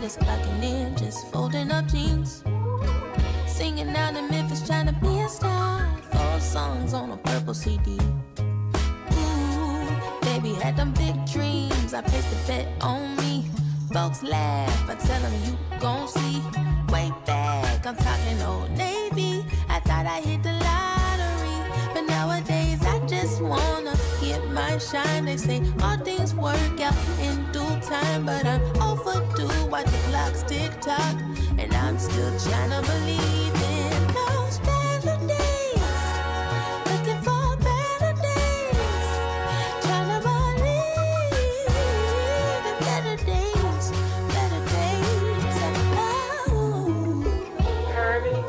just clocking in, just folding up jeans. Singing out in Memphis, trying to be a star. 4 songs on a purple CD. Ooh, baby had them big dreams. I placed a bet on me. Folks laugh, I tell them you gon' see. Way back, I'm talking Old Navy. I thought I hit the lottery, but nowadays I just wanna get my shine. They say all things work out in due time, but I'm overdue. Watch the clocks tick tock, and I'm still trying to believe in those better days. Looking for better days. Trying to believe in better days. Better days. Oh. Kirby,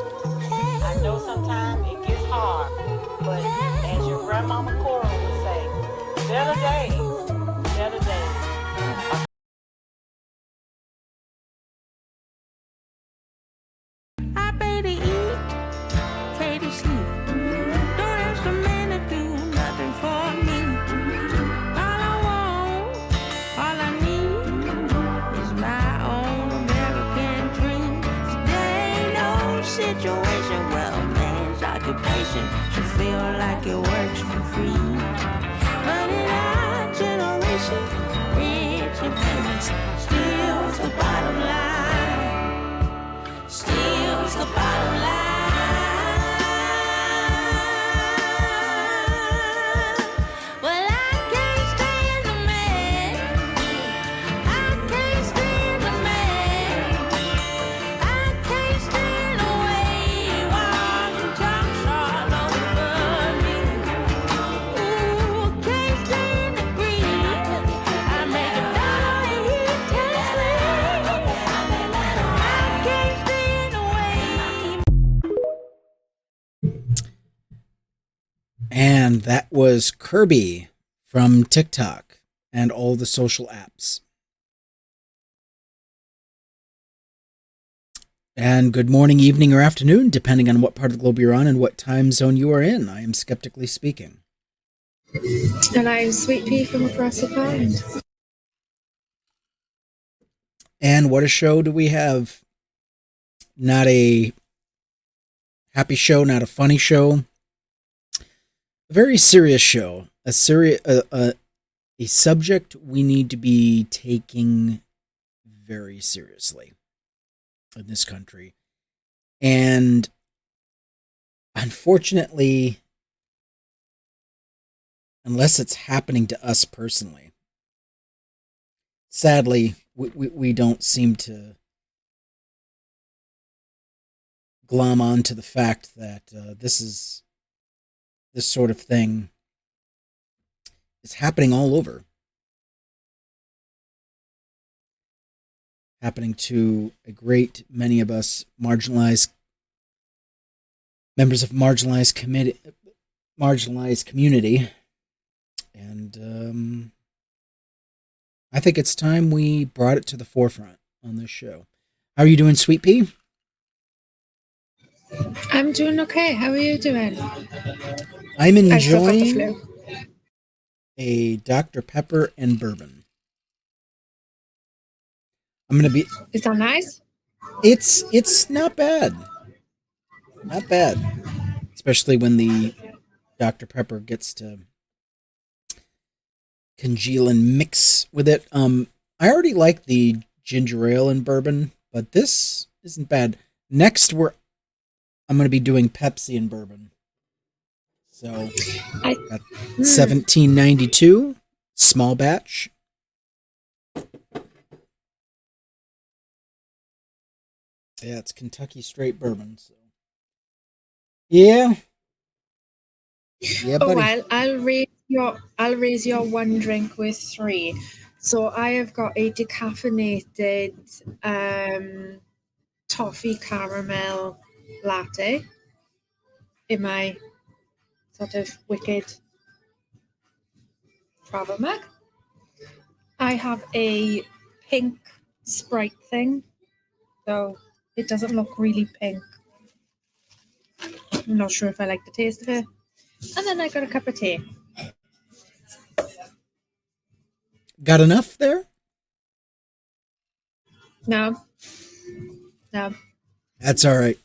I know sometimes it gets hard, but as your grandmama Cora would say, better days, better days. I pay to eat, pay to sleep. Don't ask a man to do nothing for me. All I want, all I need is my own American dream. There ain't no situation where a man's occupation should feel like it works for free. But in our generation, rich and famous steals the bottom line. Steals the bottom line. Well, I can't stand the man. I can't stand the man. I can't stand the way while he talks all over me. Ooh, can't stand the greed. I make a dollar and he tells me. I can't stand the way. And that was Kirby from TikTok and all the social apps. And good morning, evening, or afternoon, depending on what part of the globe you're on and what time zone you are in. I am Skeptically Speaking. And I'm Sweet Pea from across the pond. And what a show do we have? Not a happy show, not a funny show. A very serious show. A subject we need to be taking very seriously in this country. And unfortunately, unless it's happening to us personally, sadly, we don't seem to glom on to the fact that this sort of thing is happening all over. Happening to a great many of us marginalized members of marginalized community. And I think it's time we brought it to the forefront on this show. How are you doing, Sweet Pea? I'm doing okay. How are you doing? I'm I still got the enjoying flu. a Dr. Pepper and bourbon. I'm gonna be. Is that nice? It's not bad. Not bad. Especially when the Dr. Pepper gets to congeal and mix with it. I already like the ginger ale and bourbon, but this isn't bad. Next, I'm going to be doing Pepsi and bourbon. So, got 1792, small batch. Yeah, it's Kentucky straight bourbon. So, yeah, Oh, buddy. I'll raise your one drink with 3. So I have got a decaffeinated toffee caramel latte in my sort of wicked travel mug. I have a pink Sprite thing, so it doesn't look really pink. I'm not sure if I like the taste of it. And then I got a cup of tea. Got enough there? No, No. That's all right.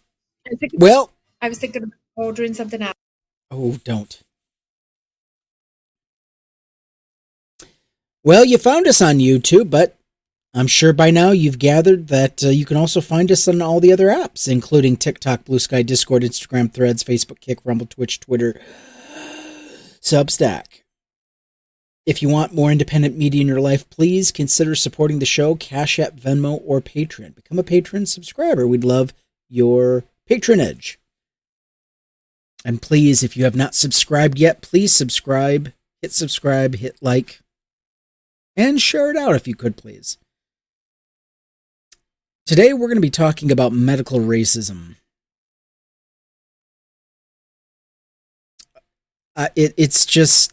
I Well, was thinking of ordering something else. oh, don't. Well, you found us on YouTube, but I'm sure by now you've gathered that you can also find us on all the other apps, including TikTok, Blue Sky, Discord, Instagram, Threads, Facebook, Kick, Rumble, Twitch, Twitter, Substack. If you want more independent media in your life, please consider supporting the show, Cash App, Venmo, or Patreon. Become a patron subscriber. We'd love your patronage. And please, if you have not subscribed yet, please subscribe, hit like, and share it out if you could, please. Today, we're going to be talking about medical racism. It's just...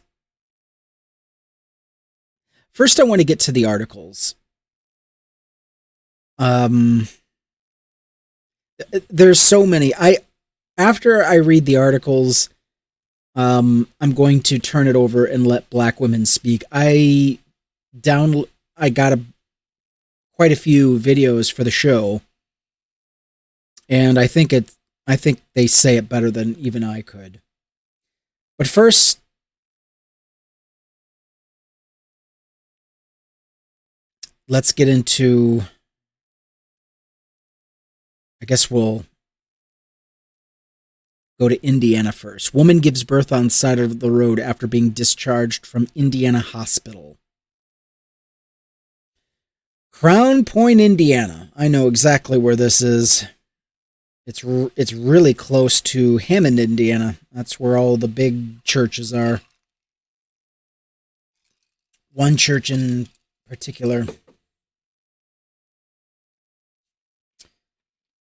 First, I want to get to the articles. There's so many. After I read the articles, I'm going to turn it over and let Black women speak. I got quite a few videos for the show, and I think they say it better than even I could. But first, let's get into, I guess we'll go to Indiana first. Woman gives birth on side of the road after being discharged from Indiana hospital. Crown Point, Indiana. I know exactly where this is. It's really close to Hammond, Indiana. That's where all the big churches are. One church in particular.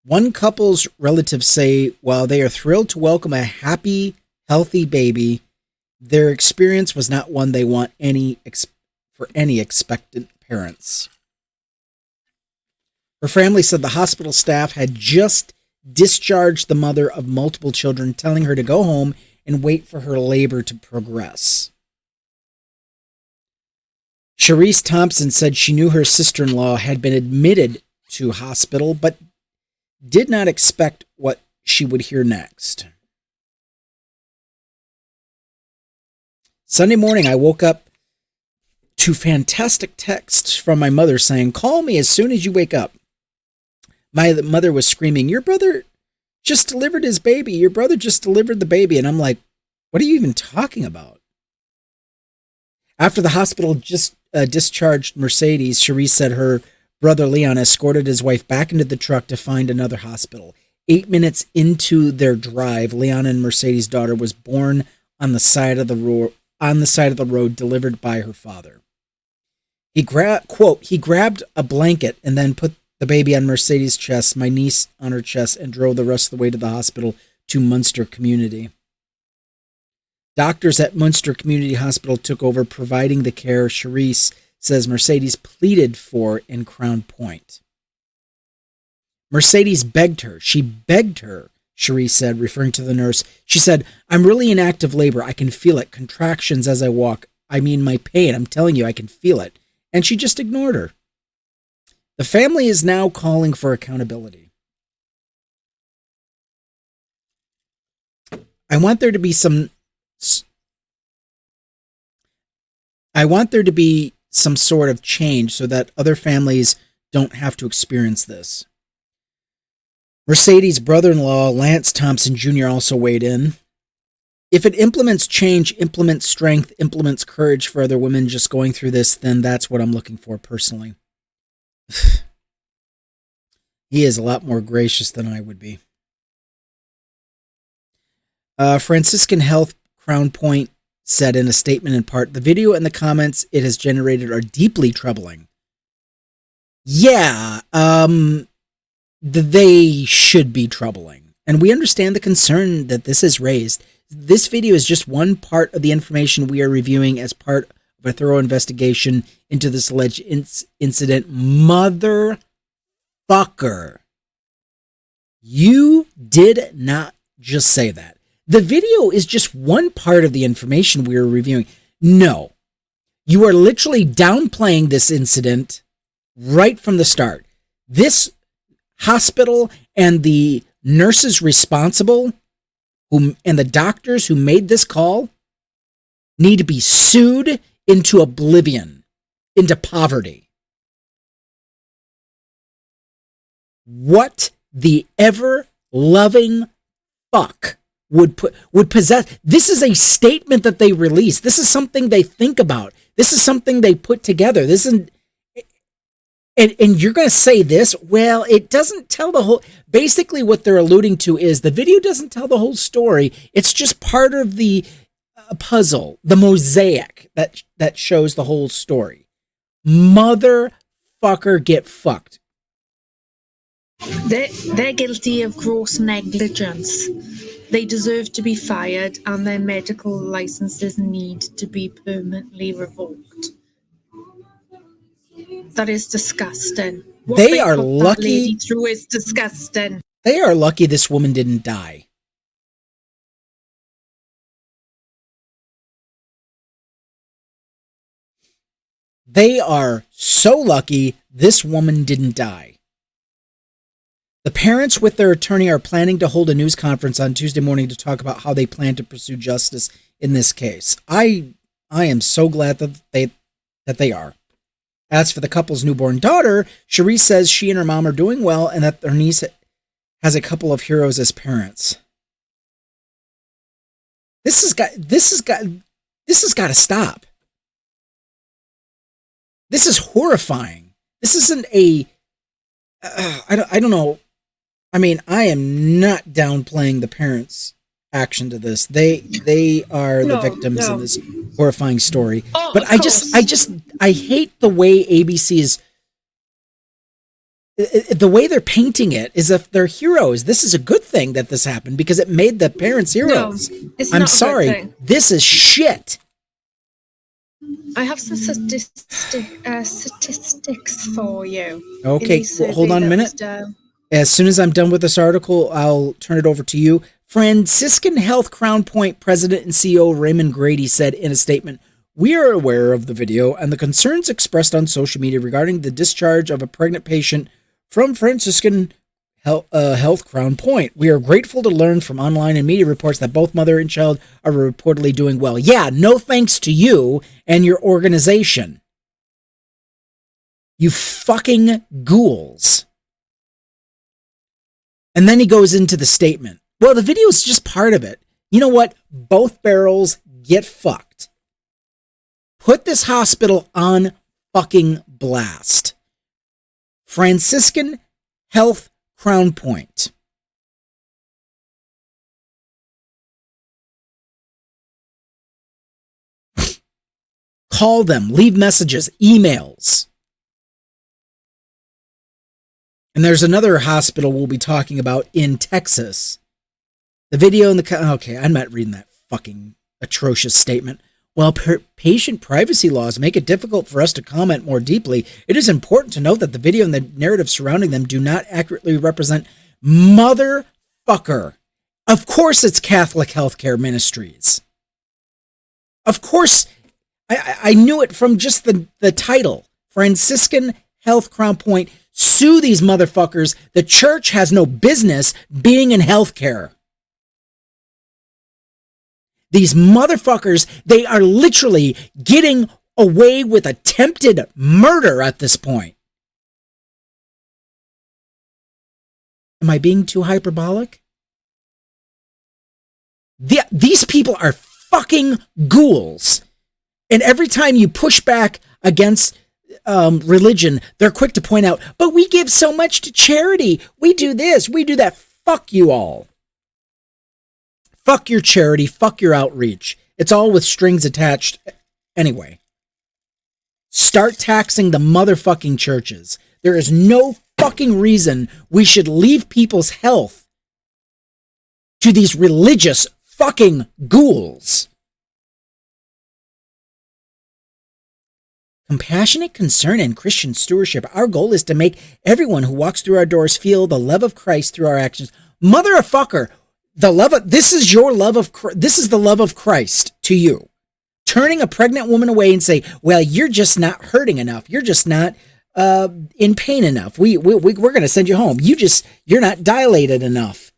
One couple's relatives say while they are thrilled to welcome a happy, healthy baby, their experience was not one they want for any expectant parents. Her family said the hospital staff had just discharged the mother of multiple children, telling her to go home and wait for her labor to progress. Sharice Thompson said she knew her sister-in-law had been admitted to hospital, but did not expect what she would hear next. Sunday morning, I woke up to fantastic texts from my mother saying, "Call me as soon as you wake up." My mother was screaming, "Your brother just delivered his baby. Your brother just delivered the baby." And I'm like, what are you even talking about? After the hospital just discharged Mercedes, Sharice said her brother Leon escorted his wife back into the truck to find another hospital. 8 minutes into their drive, Leon and Mercedes' daughter was born on the side of the road, delivered by her father. He grabbed a blanket and then put the baby on Mercedes' chest, my niece on her chest, and drove the rest of the way to the hospital to Munster Community. Doctors at Munster Community Hospital took over providing the care Sharice says Mercedes pleaded for in Crown Point. Mercedes begged her. She begged her, Sharice said, referring to the nurse. She said, "I'm really in active labor. I can feel it. Contractions as I walk. I mean, my pain. I'm telling you, I can feel it." And she just ignored her. The family is now calling for accountability. I want there to be some sort of change so that other families don't have to experience this. Mercedes' brother-in-law, Lance Thompson Jr., also weighed in. If it implements change, implements strength, implements courage for other women just going through this, then that's what I'm looking for personally. He is a lot more gracious than I would be. Franciscan Health Crown Point said in a statement in part, "The video and the comments it has generated are deeply troubling." Yeah, they should be troubling. And we understand the concern that this has raised. This video is just one part of the information we are reviewing as part of a thorough investigation into this alleged incident. Motherfucker. You did not just say that. The video is just one part of the information we are reviewing. No. You are literally downplaying this incident right from the start. hospital and the nurses responsible and the doctors who made this call need to be sued into oblivion, into poverty. What the ever-loving fuck would possess? This is a statement that they release. This is something they think about. This is something they put together. This isn't, and you're going to say this? Well, it doesn't tell the whole. Basically, what they're alluding to is the video doesn't tell the whole story. It's just part of the puzzle, the mosaic that shows the whole story. Motherfucker, get fucked. They're guilty of gross negligence. They deserve to be fired, and their medical licenses need to be permanently revoked. That is disgusting. What They are put lucky. That lady through is disgusting. They are lucky this woman didn't die. They are so lucky this woman didn't die. The parents with their attorney are planning to hold a news conference on Tuesday morning to talk about how they plan to pursue justice in this case. I am so glad that they are. As for the couple's newborn daughter, Cherie says she and her mom are doing well and that their niece has a couple of heroes as parents. This has got to stop. This is horrifying. This isn't a I don't know. I mean, I am not downplaying the parents' action to this. They are the victims in this horrifying story. Oh, but I hate the way ABC is. The way they're painting it is if they're heroes. This is a good thing that this happened because it made the parents heroes. No, it's I'm not a good sorry. thing. This is shit. I have some statistics for you. Okay, well, hold on a minute. As soon as I'm done with this article, I'll turn it over to you. Franciscan Health Crown Point President and CEO Raymond Grady said in a statement, "We are aware of the video and the concerns expressed on social media regarding the discharge of a pregnant patient from Franciscan Health Crown Point. We are grateful to learn from online and media reports that both mother and child are reportedly doing well." Yeah, no thanks to you and your organization. You fucking ghouls. And then he goes into the statement. Well, the video is just part of it. You know what? Both barrels get fucked. Put this hospital on fucking blast. Franciscan Health Crown Point. Call them, leave messages, emails. And there's another hospital we'll be talking about in Texas. The video in the... Okay, I'm not reading that fucking atrocious statement. While patient privacy laws make it difficult for us to comment more deeply, it is important to note that the video and the narrative surrounding them do not accurately represent motherfucker. Of course it's Catholic Healthcare Ministries. Of course, I knew it from just the title. Franciscan Health Crown Point. Sue these motherfuckers. The church has no business being in healthcare. These motherfuckers, they are literally getting away with attempted murder at this point. Am I being too hyperbolic? These people are fucking ghouls. And every time you push back against religion, they're quick to point out, but we give so much to charity. We do this, we do that. Fuck you all. Fuck your charity, fuck your outreach. It's all with strings attached. Anyway, start taxing the motherfucking churches. There is no fucking reason we should leave people's health to these religious fucking ghouls. Compassionate concern and Christian stewardship. Our goal is to make everyone who walks through our doors feel the love of Christ through our actions. Motherfucker, this is your love of Christ. This is the love of Christ to you. Turning a pregnant woman away and say, well, you're just not hurting enough. You're just not in pain enough. We're going to send you home. You're not dilated enough.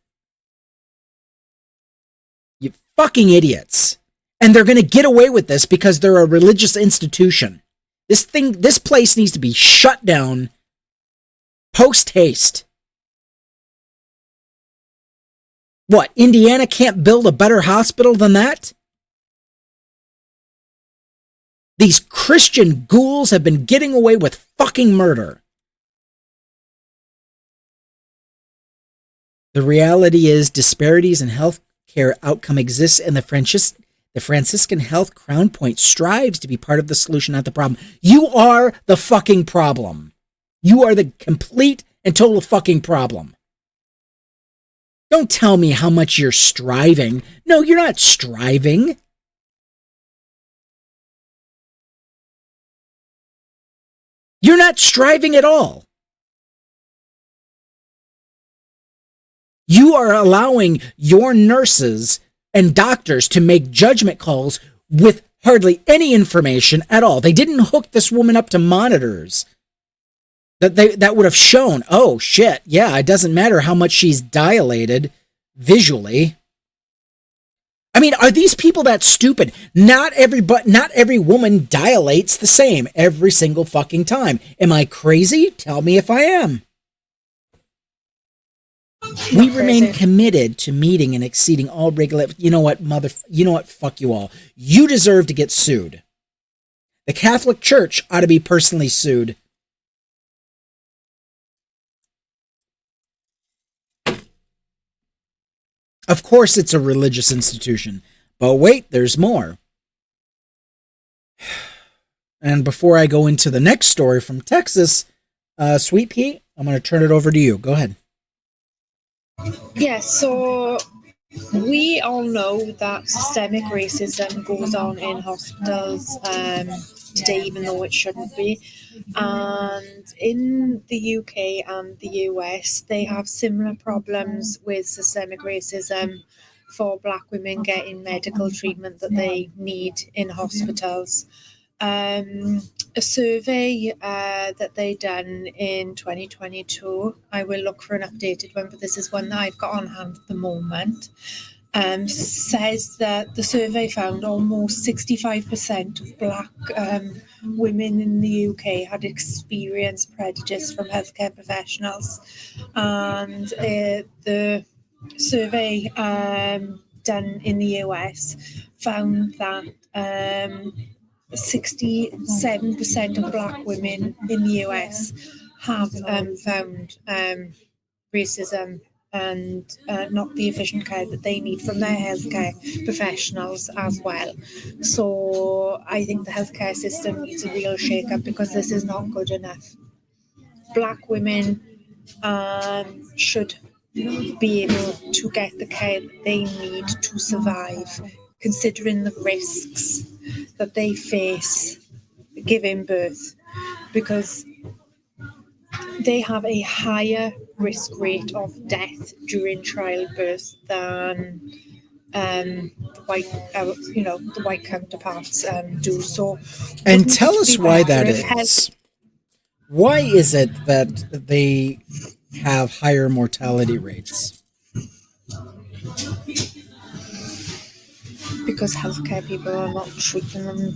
You fucking idiots. And they're going to get away with this because they're a religious institution. This place needs to be shut down post haste. What, Indiana can't build a better hospital than that? These Christian ghouls have been getting away with fucking murder. The reality is disparities in healthcare outcome exist, and the Franciscan Health Crown Point strives to be part of the solution, not the problem. You are the fucking problem. You are the complete and total fucking problem. Don't tell me how much you're striving. No, you're not striving. You're not striving at all. You are allowing your nurses and doctors to make judgment calls with hardly any information at all. They didn't hook this woman up to monitors that would have shown, oh shit, yeah, it doesn't matter how much she's dilated visually. I mean, are these people that stupid? Not every woman dilates the same every single fucking time. Am I crazy? Tell me if I am. We remain committed to meeting and exceeding all you know what, fuck you all. You deserve to get sued. The Catholic Church ought to be personally sued. Of course it's a religious institution, but wait, there's more. And before I go into the next story from Texas, Sweet Pea, I'm going to turn it over to you. Go ahead. Yeah, so we all know that systemic racism goes on in hospitals today, even though it shouldn't be. And in the UK and the US, they have similar problems with systemic racism for Black women getting medical treatment that they need in hospitals. A survey that they done in 2022, I will look for an updated one, but this is one that I've got on hand at the moment, says that the survey found almost 65% of Black women in the UK had experienced prejudice from healthcare professionals. And the survey done in the US found that 67% of Black women in the US have found racism and not the efficient care that they need from their healthcare professionals as well. So I think the healthcare system needs a real shake-up because this is not good enough. Black women should be able to get the care that they need to survive, considering the risks that they face giving birth, because they have a higher risk rate of death during childbirth than the white counterparts do. So, and tell us why that is. Why is it that they have higher mortality rates? Because healthcare people are not treating them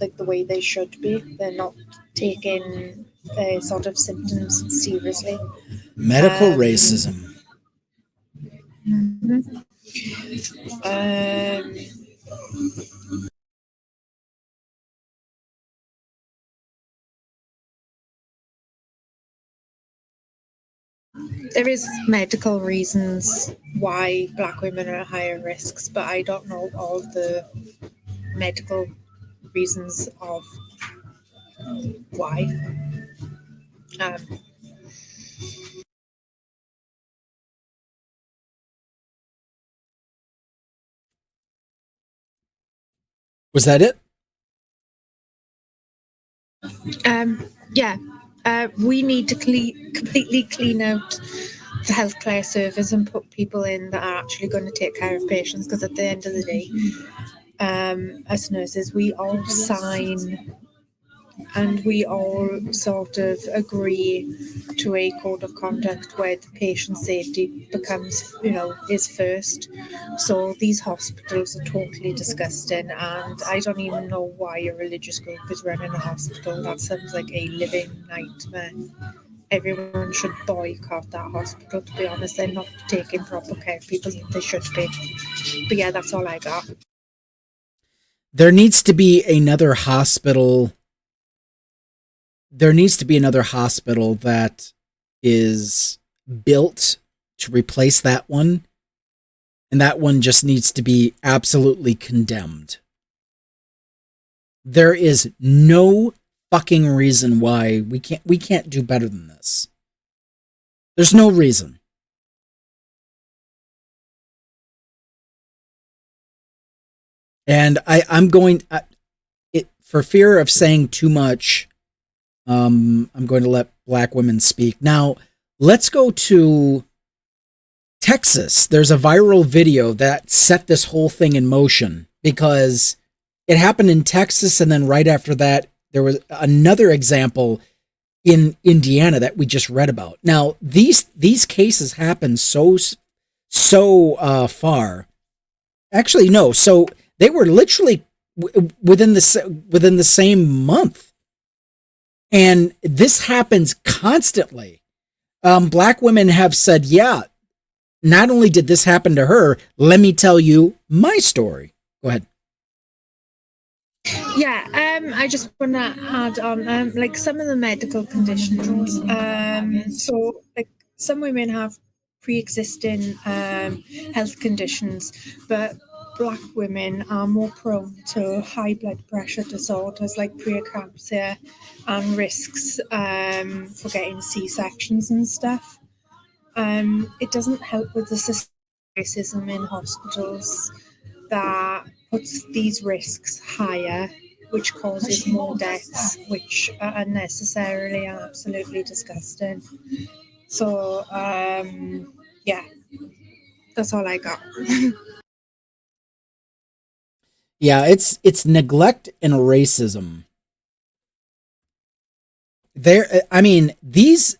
like the way they should be. They're not taking sort of symptoms seriously. Medical racism. Mm-hmm. There is medical reasons why Black women are at higher risks, but I don't know all the medical reasons of why. Was that it? Yeah. We need to completely clean out the healthcare service and put people in that are actually going to take care of patients, because at the end of the day, as nurses, we all sign and we all sort of agree to a code of conduct where the patient safety becomes, is first. So these hospitals are totally disgusting, and I don't even know why a religious group is running a hospital. That sounds like a living nightmare. Everyone should boycott that hospital, to be honest. They're not taking proper care of people. They should be. But yeah, that's all I got. There needs to be another hospital. There needs to be another hospital that is built to replace that one. And that one just needs to be absolutely condemned. There is no fucking reason why we can't do better than this. There's no reason. And I'm going, for fear of saying too much, I'm going to let black women speak. Now, let's go to Texas. There's a viral video that set this whole thing in motion because it happened in Texas, and then right after that, there was another example in Indiana that we just read about. Now, these cases happen so far. Actually, no. So they were literally within the same month, and this happens constantly. Black women have said, "Yeah, not only did this happen to her, let me tell you my story." Go ahead. Yeah, I just want to add on, like some of the medical conditions. So, like some women have pre-existing health conditions, but Black women are more prone to high blood pressure disorders like preeclampsia and risks for getting C-sections and stuff. It doesn't help with the systemic racism in hospitals that puts these risks higher, which causes more deaths, which are unnecessarily and absolutely disgusting. So, yeah, that's all I got. Yeah, it's neglect and racism. These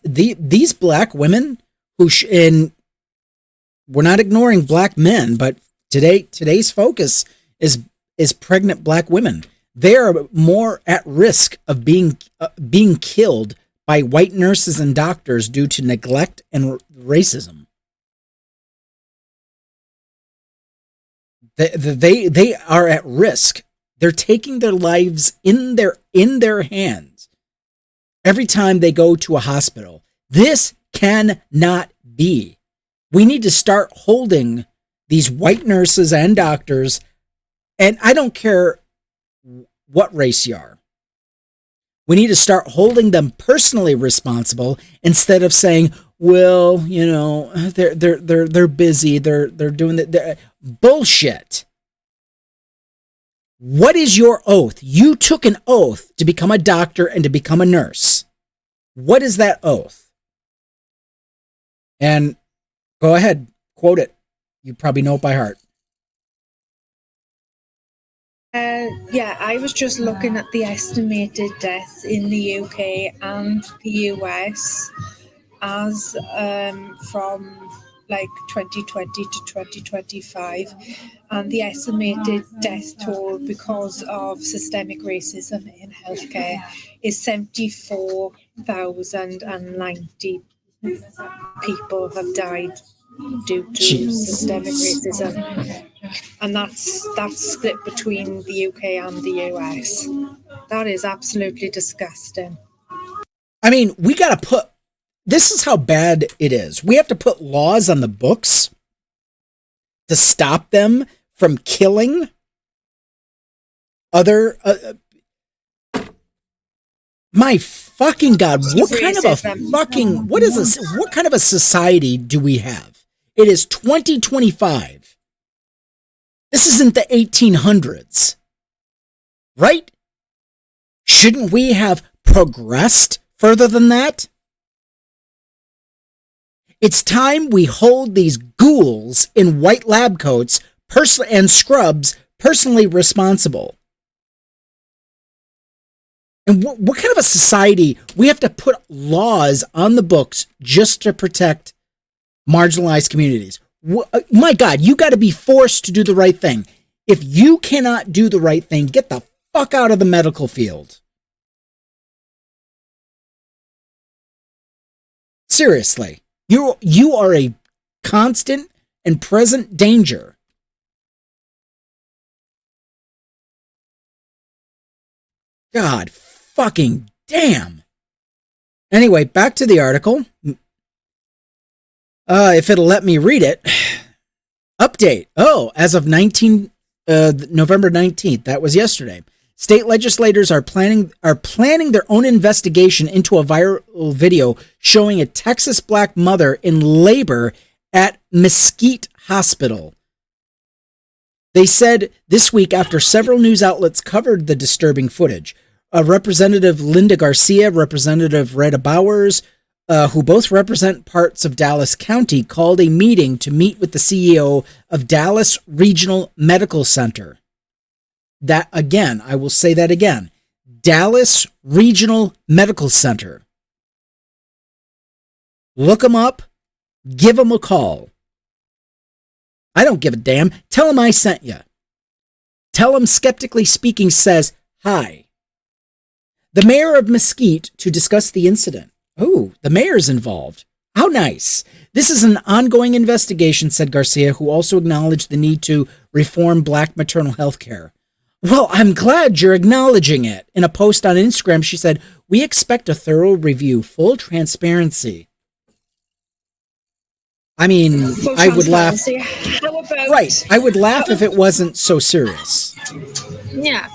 black women and we're not ignoring black men, but today's focus is pregnant black women. They are more at risk of being killed by white nurses and doctors due to neglect and racism. They are at risk. They're taking their lives in their hands every time they go to a hospital. This cannot be. We need to start holding these white nurses and doctors, and I don't care what race you are. We need to start holding them personally responsible instead of saying, "Well, they're busy. They're doing that." Bullshit. What is your oath? You took an oath to become a doctor and to become a nurse. What is that oath? And go ahead, quote it. You probably know it by heart. Yeah, I was just looking at the estimated deaths in the UK and the US as from like 2020 to 2025, and the estimated death toll because of systemic racism in healthcare is 74,090 people have died due to systemic racism, and that's split between the UK and the US. That is absolutely disgusting. I mean, we got to put, this is how bad it is. We have to put laws on the books to stop them from killing other. My fucking God, what kind of a fucking, what is this? What kind of a society do we have? It is 2025. This isn't the 1800s, right? Shouldn't we have progressed further than that? It's time we hold these ghouls in white lab coats and scrubs personally responsible. And what kind of a society? We have to put laws on the books just to protect marginalized communities. My God, you got to be forced to do the right thing. If you cannot do the right thing, get the fuck out of the medical field. Seriously, you are a constant and present danger. God fucking damn. Anyway, back to the article. If it'll let me read it. Update. Oh, as of November 19th, that was yesterday. State legislators are planning their own investigation into a viral video showing a Texas black mother in labor at Mesquite Hospital. They said this week after several news outlets covered the disturbing footage. Representative Linda Garcia, Representative Retta Bowers, who both represent parts of Dallas County, called a meeting to meet with the CEO of Dallas Regional Medical Center. That again, I will say that again. Dallas Regional Medical Center. Look them up. Give them a call. I don't give a damn. Tell them I sent you. Tell them Skeptically Speaking says hi. The mayor of Mesquite to discuss the incident. Oh, the mayor's involved. How nice. This is an ongoing investigation, said Garcia, who also acknowledged the need to reform black maternal health care. Well, I'm glad you're acknowledging it. In a post on Instagram, she said, we expect a thorough review, full transparency. I mean, I would laugh. How about, right. I would laugh if it wasn't so serious. Yeah.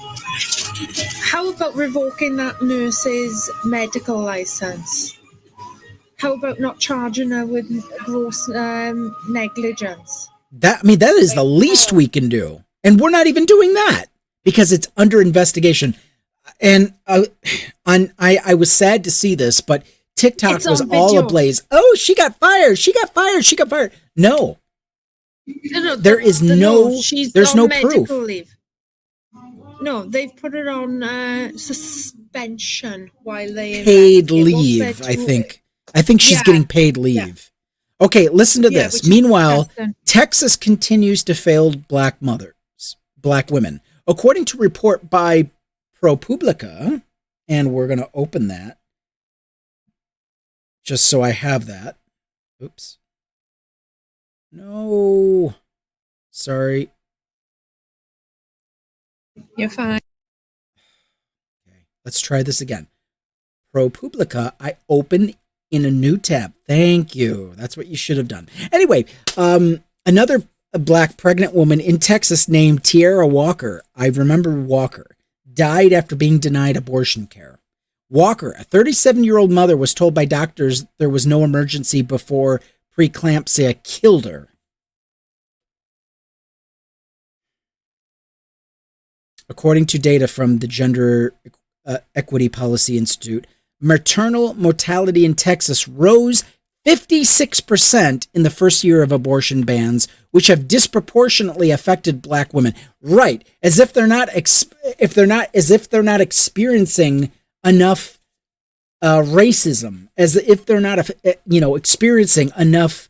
How about revoking that nurse's medical license? How about not charging her with gross negligence? That is the least we can do. And we're not even doing that because it's under investigation. And I was sad to see this, but TikTok was all ablaze. Oh, she got fired. She got fired. She got fired. No. There's no proof. Leave. No, they've put it on suspension while they paid leave. I think she's getting paid leave. Yeah. Okay, listen to this. Meanwhile, Texas continues to fail black women. According to a report by ProPublica, and we're going to open that just so I have that. Oops. No. Sorry. You're fine. Okay, let's try this again. ProPublica, I open in a new tab. Thank you. That's what you should have done. Anyway, another black pregnant woman in Texas named Tierra Walker, I remember Walker, died after being denied abortion care. Walker, a 37-year-old mother, was told by doctors there was no emergency before preeclampsia killed her. According to data from the Gender Equity Policy Institute, maternal mortality in Texas rose 56% in the first year of abortion bans, which have disproportionately affected black women. Right, as if they're not experiencing enough racism, as if they're not experiencing enough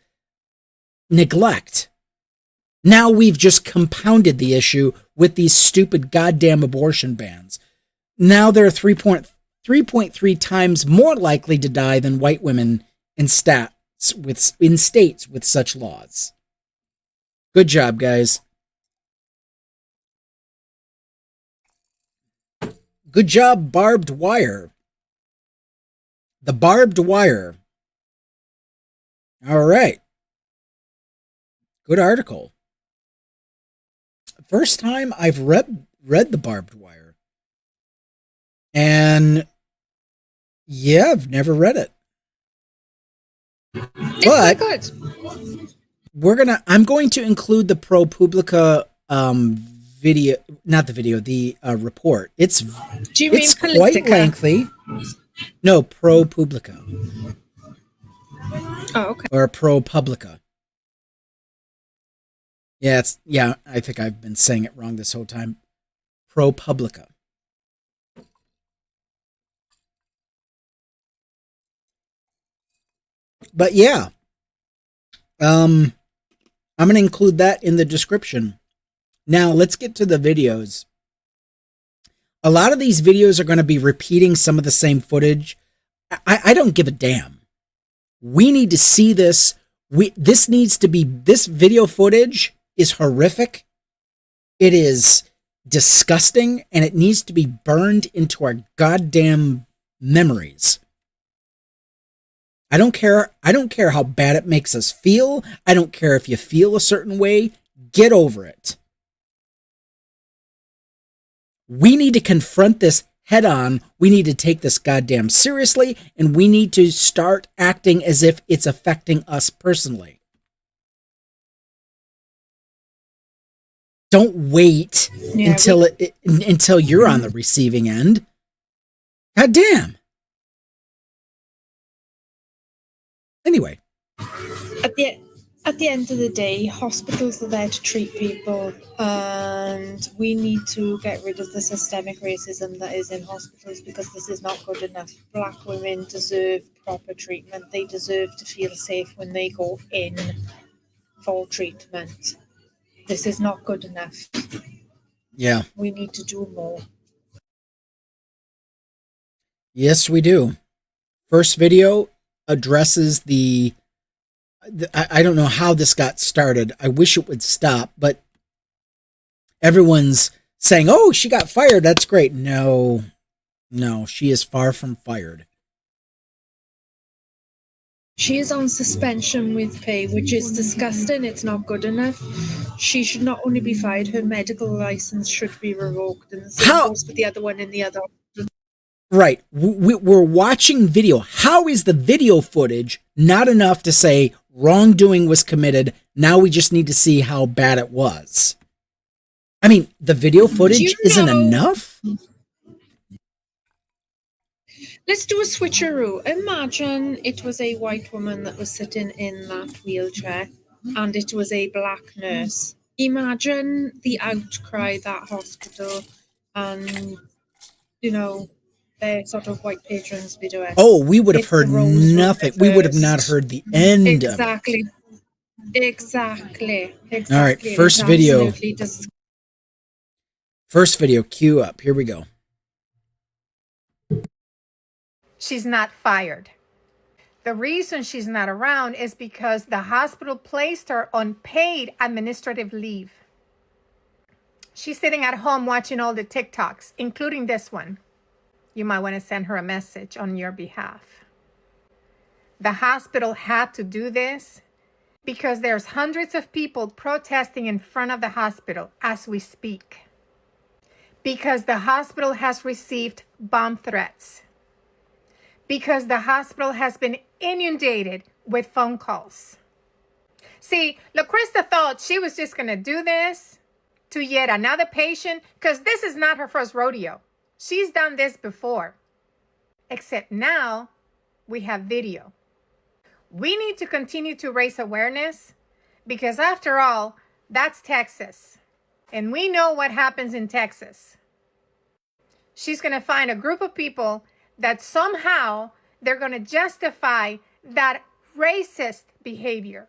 neglect. Now we've just compounded the issue with these stupid goddamn abortion bans. Now they're 3.3 times more likely to die than white women in states with such laws. Good job, guys. Good job, barbed wire. The barbed wire. All right. Good article. First time I've read the barbed wire. And yeah, I've never read it. But good. I'm going to include the ProPublica video, not the video, the report. It's quite lengthy. No, ProPublica. Oh, okay. Or ProPublica. Yeah, I think I've been saying it wrong this whole time. ProPublica. But yeah, I'm going to include that in the description. Now let's get to the videos. A lot of these videos are going to be repeating some of the same footage. I don't give a damn. We need to see this. This video footage is horrific. It is disgusting, and it needs to be burned into our goddamn memories. I don't care how bad it makes us feel. I don't care if you feel a certain way. Get over it. We need to confront this head on. We need to take this goddamn seriously, and we need to start acting as if it's affecting us personally. Don't wait until you're on the receiving end. God damn. Anyway. At the end of the day, hospitals are there to treat people, and we need to get rid of the systemic racism that is in hospitals, because this is not good enough. Black women deserve proper treatment. They deserve to feel safe when they go in for treatment. This is not good enough. Yeah. We need to do more. Yes, we do. First video addresses I don't know how this got started. I wish it would stop, but everyone's saying, oh, she got fired. That's great. No, she is far from fired. She is on suspension with pay, which is disgusting. It's not good enough. She should not only be fired, her medical license should be revoked. And the same goes for the other one in the other. Right. We're watching video. How is the video footage not enough to say wrongdoing was committed? Now we just need to see how bad it was. I mean, the video footage isn't enough? Let's do a switcheroo. Imagine it was a white woman that was sitting in that wheelchair and it was a black nurse. Imagine the outcry that hospital and, their sort of white patrons be doing. Oh, we would have heard nothing. We would have not heard the end of it. Exactly. All right, first video. First video, cue up. Here we go. She's not fired. The reason she's not around is because the hospital placed her on paid administrative leave. She's sitting at home watching all the TikToks, including this one. You might want to send her a message on your behalf. The hospital had to do this because there's hundreds of people protesting in front of the hospital as we speak. Because the hospital has received bomb threats. Because the hospital has been inundated with phone calls. See, LaCrista thought she was just going to do this to yet another patient because this is not her first rodeo. She's done this before. Except now we have video. We need to continue to raise awareness because after all, that's Texas. And we know what happens in Texas. She's going to find a group of people that somehow they're going to justify that racist behavior.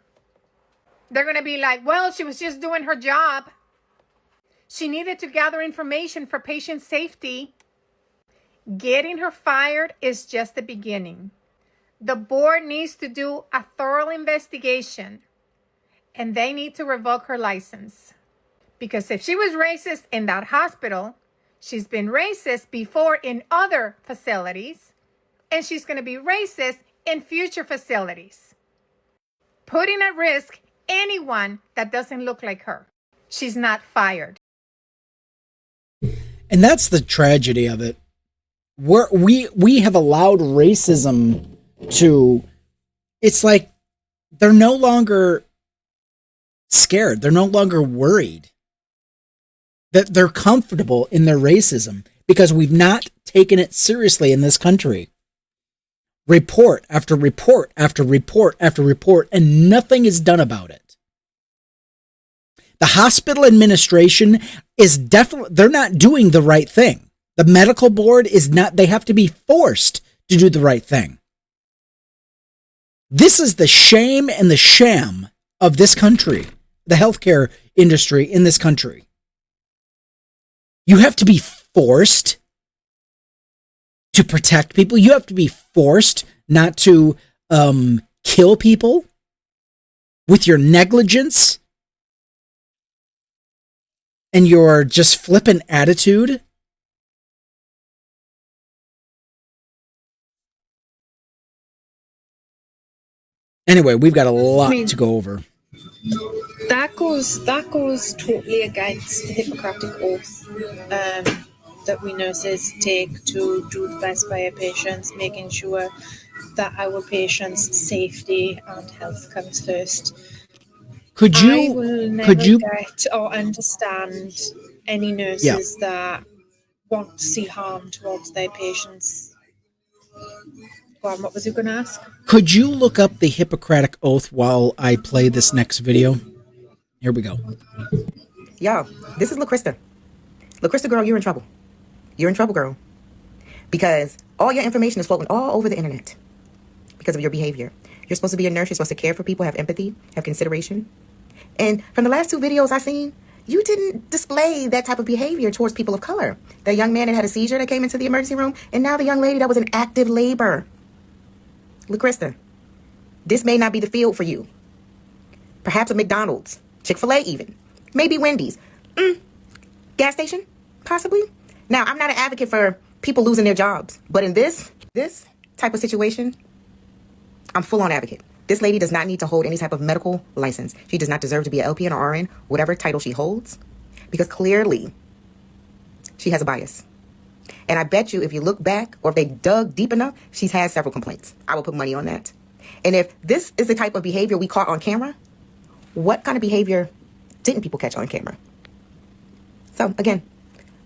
They're going to be like, well, she was just doing her job. She needed to gather information for patient safety. Getting her fired is just the beginning. The board needs to do a thorough investigation and they need to revoke her license. Because if she was racist in that hospital, she's been racist before in other facilities, and she's going to be racist in future facilities, putting at risk anyone that doesn't look like her. She's not fired. And that's the tragedy of it. We have allowed racism to, it's like they're no longer scared. They're no longer worried. That they're comfortable in their racism because we've not taken it seriously in this country. Report after report after report after report, and nothing is done about it. The hospital administration is definitely, they're not doing the right thing. The medical board is not, they have to be forced to do the right thing. This is the shame and the sham of this country, the healthcare industry in this country. You have to be forced to protect people. You have to be forced not to kill people with your negligence and your just flippant attitude. Anyway, we've got a lot to go over. That goes totally against the Hippocratic Oath that we nurses take to do the best by our patients, making sure that our patients' safety and health comes first. I will never get or understand any nurses that want to see harm towards their patients. Go on, what was you going to ask? Could you look up the Hippocratic Oath while I play this next video? Here we go. Yo, this is LaCrista. LaCrista, girl, you're in trouble. You're in trouble, girl. Because all your information is floating all over the internet because of your behavior. You're supposed to be a nurse. You're supposed to care for people, have empathy, have consideration. And from the last 2 videos I've seen, you didn't display that type of behavior towards people of color. The young man that had a seizure that came into the emergency room, and now the young lady that was in active labor. LaCrista, this may not be the field for you. Perhaps a McDonald's, Chick-fil-A even, maybe Wendy's, gas station, possibly. Now, I'm not an advocate for people losing their jobs, but in this type of situation, I'm full-on advocate. This lady does not need to hold any type of medical license. She does not deserve to be an LPN or RN, whatever title she holds, because clearly she has a bias. And I bet you if you look back or if they dug deep enough, she's had several complaints. I will put money on that. And if this is the type of behavior we caught on camera, what kind of behavior didn't people catch on camera? So again,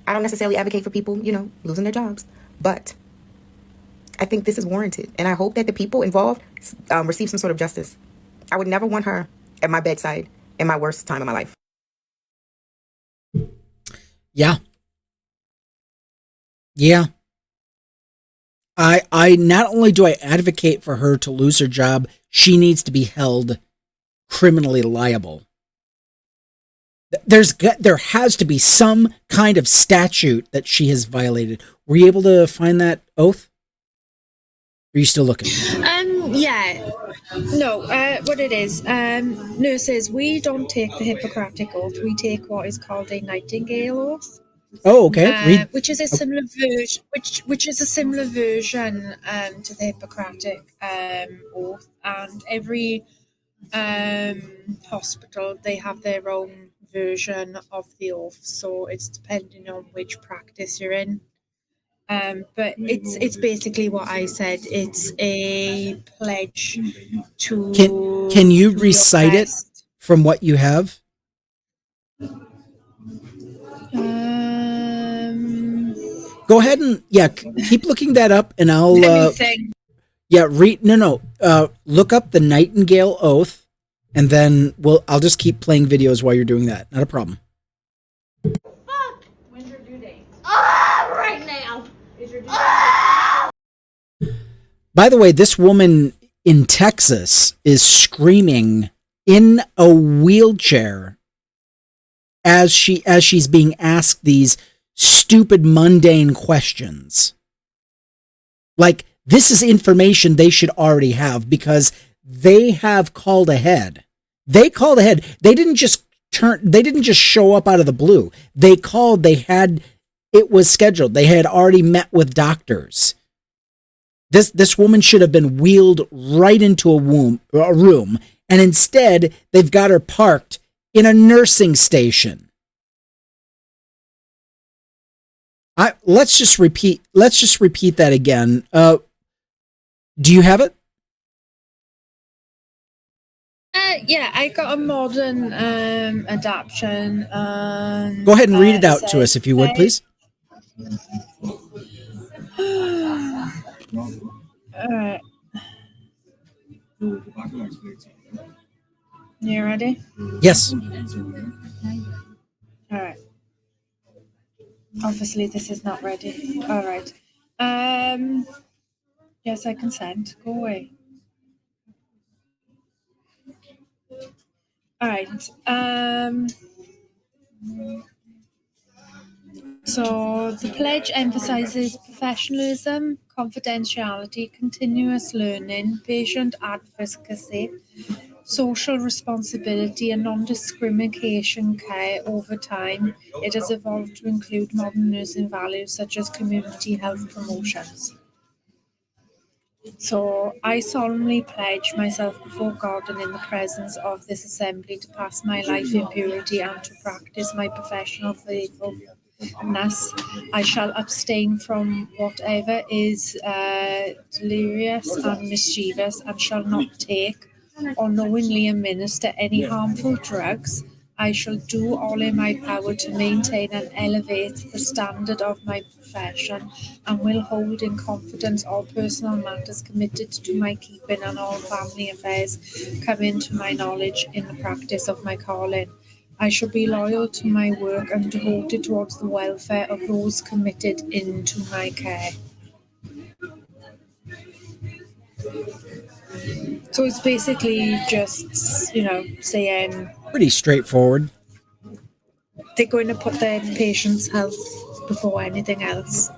I don't necessarily advocate for people, losing their jobs, but I think this is warranted. And I hope that the people involved receive some sort of justice. I would never want her at my bedside in my worst time of my life. Yeah. I not only do I advocate for her to lose her job, she needs to be held criminally liable. There has to be some kind of statute that she has violated. Were you able to find that oath? Are you still looking? Yeah. No, what it is, nurses, we don't take the Hippocratic Oath. We take what is called a Nightingale Oath. Oh, okay. Which is a similar version. Which is a similar version to the Hippocratic Oath, and every hospital, they have their own version of the oath. So it's depending on which practice you're in. But it's basically what I said. It's a pledge to. Can you recite it from what you have? Go ahead and keep looking that up, and I'll. Look up the Nightingale Oath, and then I'll just keep playing videos while you're doing that. Not a problem. Fuck! When's your due date? Right now. Is your due date? By the way, this woman in Texas is screaming in a wheelchair as she's being asked these stupid, mundane questions. Like, this is information they should already have because they have called ahead. They called ahead. They didn't just show up out of the blue. It was scheduled. They had already met with doctors. This woman should have been wheeled right into a room, and instead they've got her parked in a nursing station. Let's just repeat that again. Do you have it? Yeah, I got a modern adaptation. Go ahead and read it out to us, if you would, please. All right. You ready? Yes. All right. Obviously, this is not ready. All right. Yes, I consent. Go away. All right. So the pledge emphasizes professionalism, confidentiality, continuous learning, patient advocacy, social responsibility, and non-discrimination care over time. It has evolved to include modern nursing values such as community health promotions. So I solemnly pledge myself before God and in the presence of this assembly to pass my life in purity and to practice my professional faithfulness. I shall abstain from whatever is delirious and mischievous, and shall not take or knowingly administer any harmful drugs. I shall do all in my power to maintain and elevate the standard of my profession, and will hold in confidence all personal matters committed to my keeping, and all family affairs come into my knowledge in the practice of my calling. I shall be loyal to my work and devoted towards the welfare of those committed into my care. So it's basically just, saying Pretty straightforward. they're going to put their patient's health before anything else.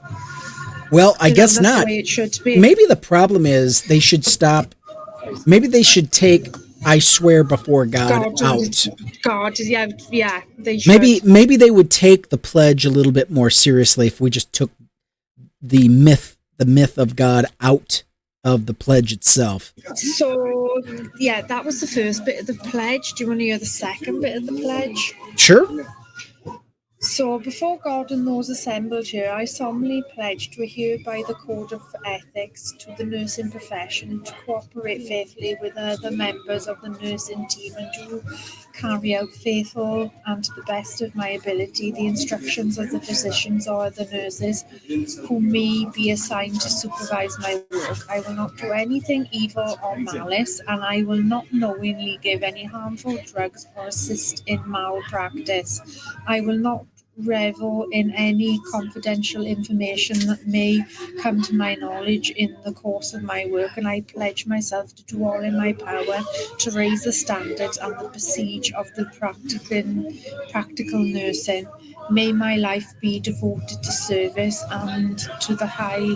Well, I guess that's not. The way it should be. Maybe the problem is they should stop. Maybe they should take "I swear before God" out. God, yeah, they should. Maybe they would take the pledge a little bit more seriously if we just took the myth of God out of the pledge itself. So, yeah, that was the first bit of the pledge. Do you want to hear the second bit of the pledge? Sure. So, before God and those assembled here, I solemnly pledge to adhere by the code of ethics to the nursing profession, to cooperate faithfully with other members of the nursing team, and to carry out faithful and to the best of my ability the instructions of the physicians or the nurses who may be assigned to supervise my work. I will not do anything evil or malice, and I will not knowingly give any harmful drugs or assist in malpractice. I will not revel in any confidential information that may come to my knowledge in the course of my work, and I pledge myself to do all in my power to raise the standards and the prestige of the practical nursing. May my life be devoted to service and to the high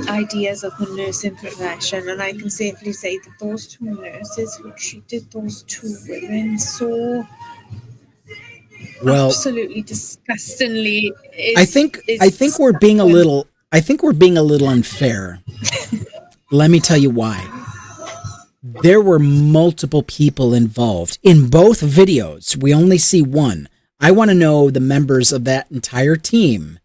ideas of the nursing profession. And I can safely say that those two nurses who treated those two women so absolutely disgustingly I think we're being a little unfair. Let me tell you why. There were multiple people involved in both videos. We only see one. I want to know the members of that entire team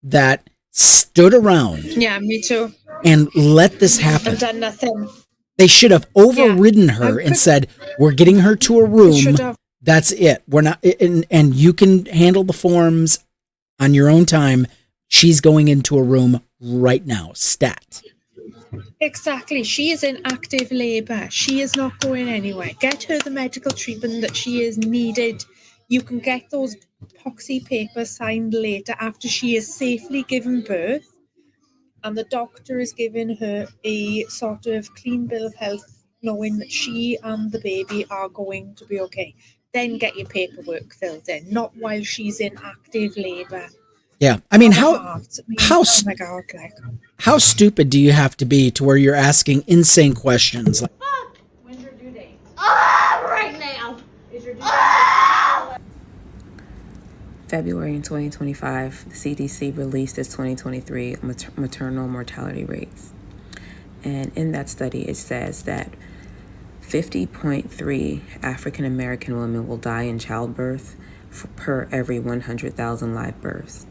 that stood around. Yeah, me too. And let this happen. And done nothing. They should have overridden her and said, "We're getting her to a room. That's it. We're not, and you can handle the forms on your own time. She's going into a room right now. Stat." Exactly. She is in active labour. She is not going anywhere. Get her the medical treatment that she is needed. You can get those poxy papers signed later after she is safely given birth, and the doctor is giving her a sort of clean bill of health, knowing that she and the baby are going to be okay. Then get your paperwork filled in, not while she's in active labour. Yeah, I mean, how oh my God, like, how stupid do you have to be to where you're asking insane questions? Like, Fuck! When's your due date? Right now! Is your due date? February in 2025, the CDC released its 2023 maternal mortality rates. And in that study, it says that 50.3 African American women will die in childbirth per every 100,000 live births.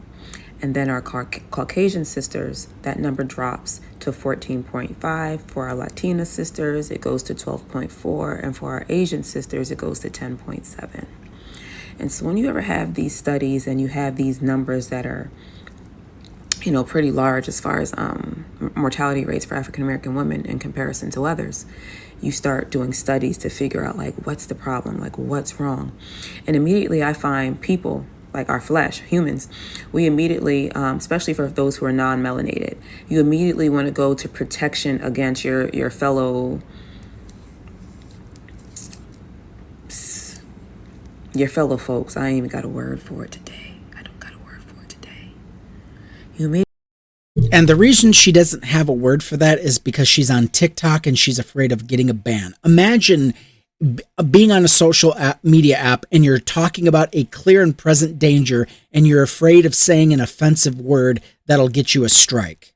And then our Caucasian sisters, that number drops to 14.5. For our Latina sisters, it goes to 12.4. And for our Asian sisters, it goes to 10.7. And so when you ever have these studies and you have these numbers that are, pretty large as far as mortality rates for African American women in comparison to others, you start doing studies to figure out, like, what's the problem? Like, what's wrong? And immediately I find people, like our flesh, humans, we immediately, especially for those who are non-melanated, you immediately want to go to protection against your fellow your fellow folks. I ain't even got a word for it today. I don't got a word for it today. You may. And the reason she doesn't have a word for that is because she's on TikTok and she's afraid of getting a ban. Imagine being on a social media app and you're talking about a clear and present danger and you're afraid of saying an offensive word that'll get you a strike.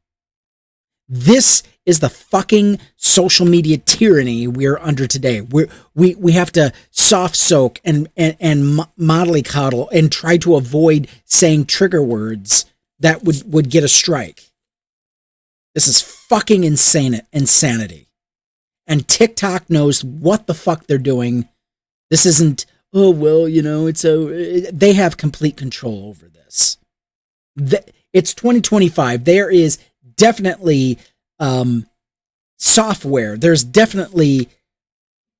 This is the fucking social media tyranny we're under today. We have to soft soak and mollycoddle and try to avoid saying trigger words that would get a strike. This is fucking insanity. And TikTok knows what the fuck they're doing. This isn't, oh, well, they have complete control over this. It's 2025. There is definitely software. There's definitely,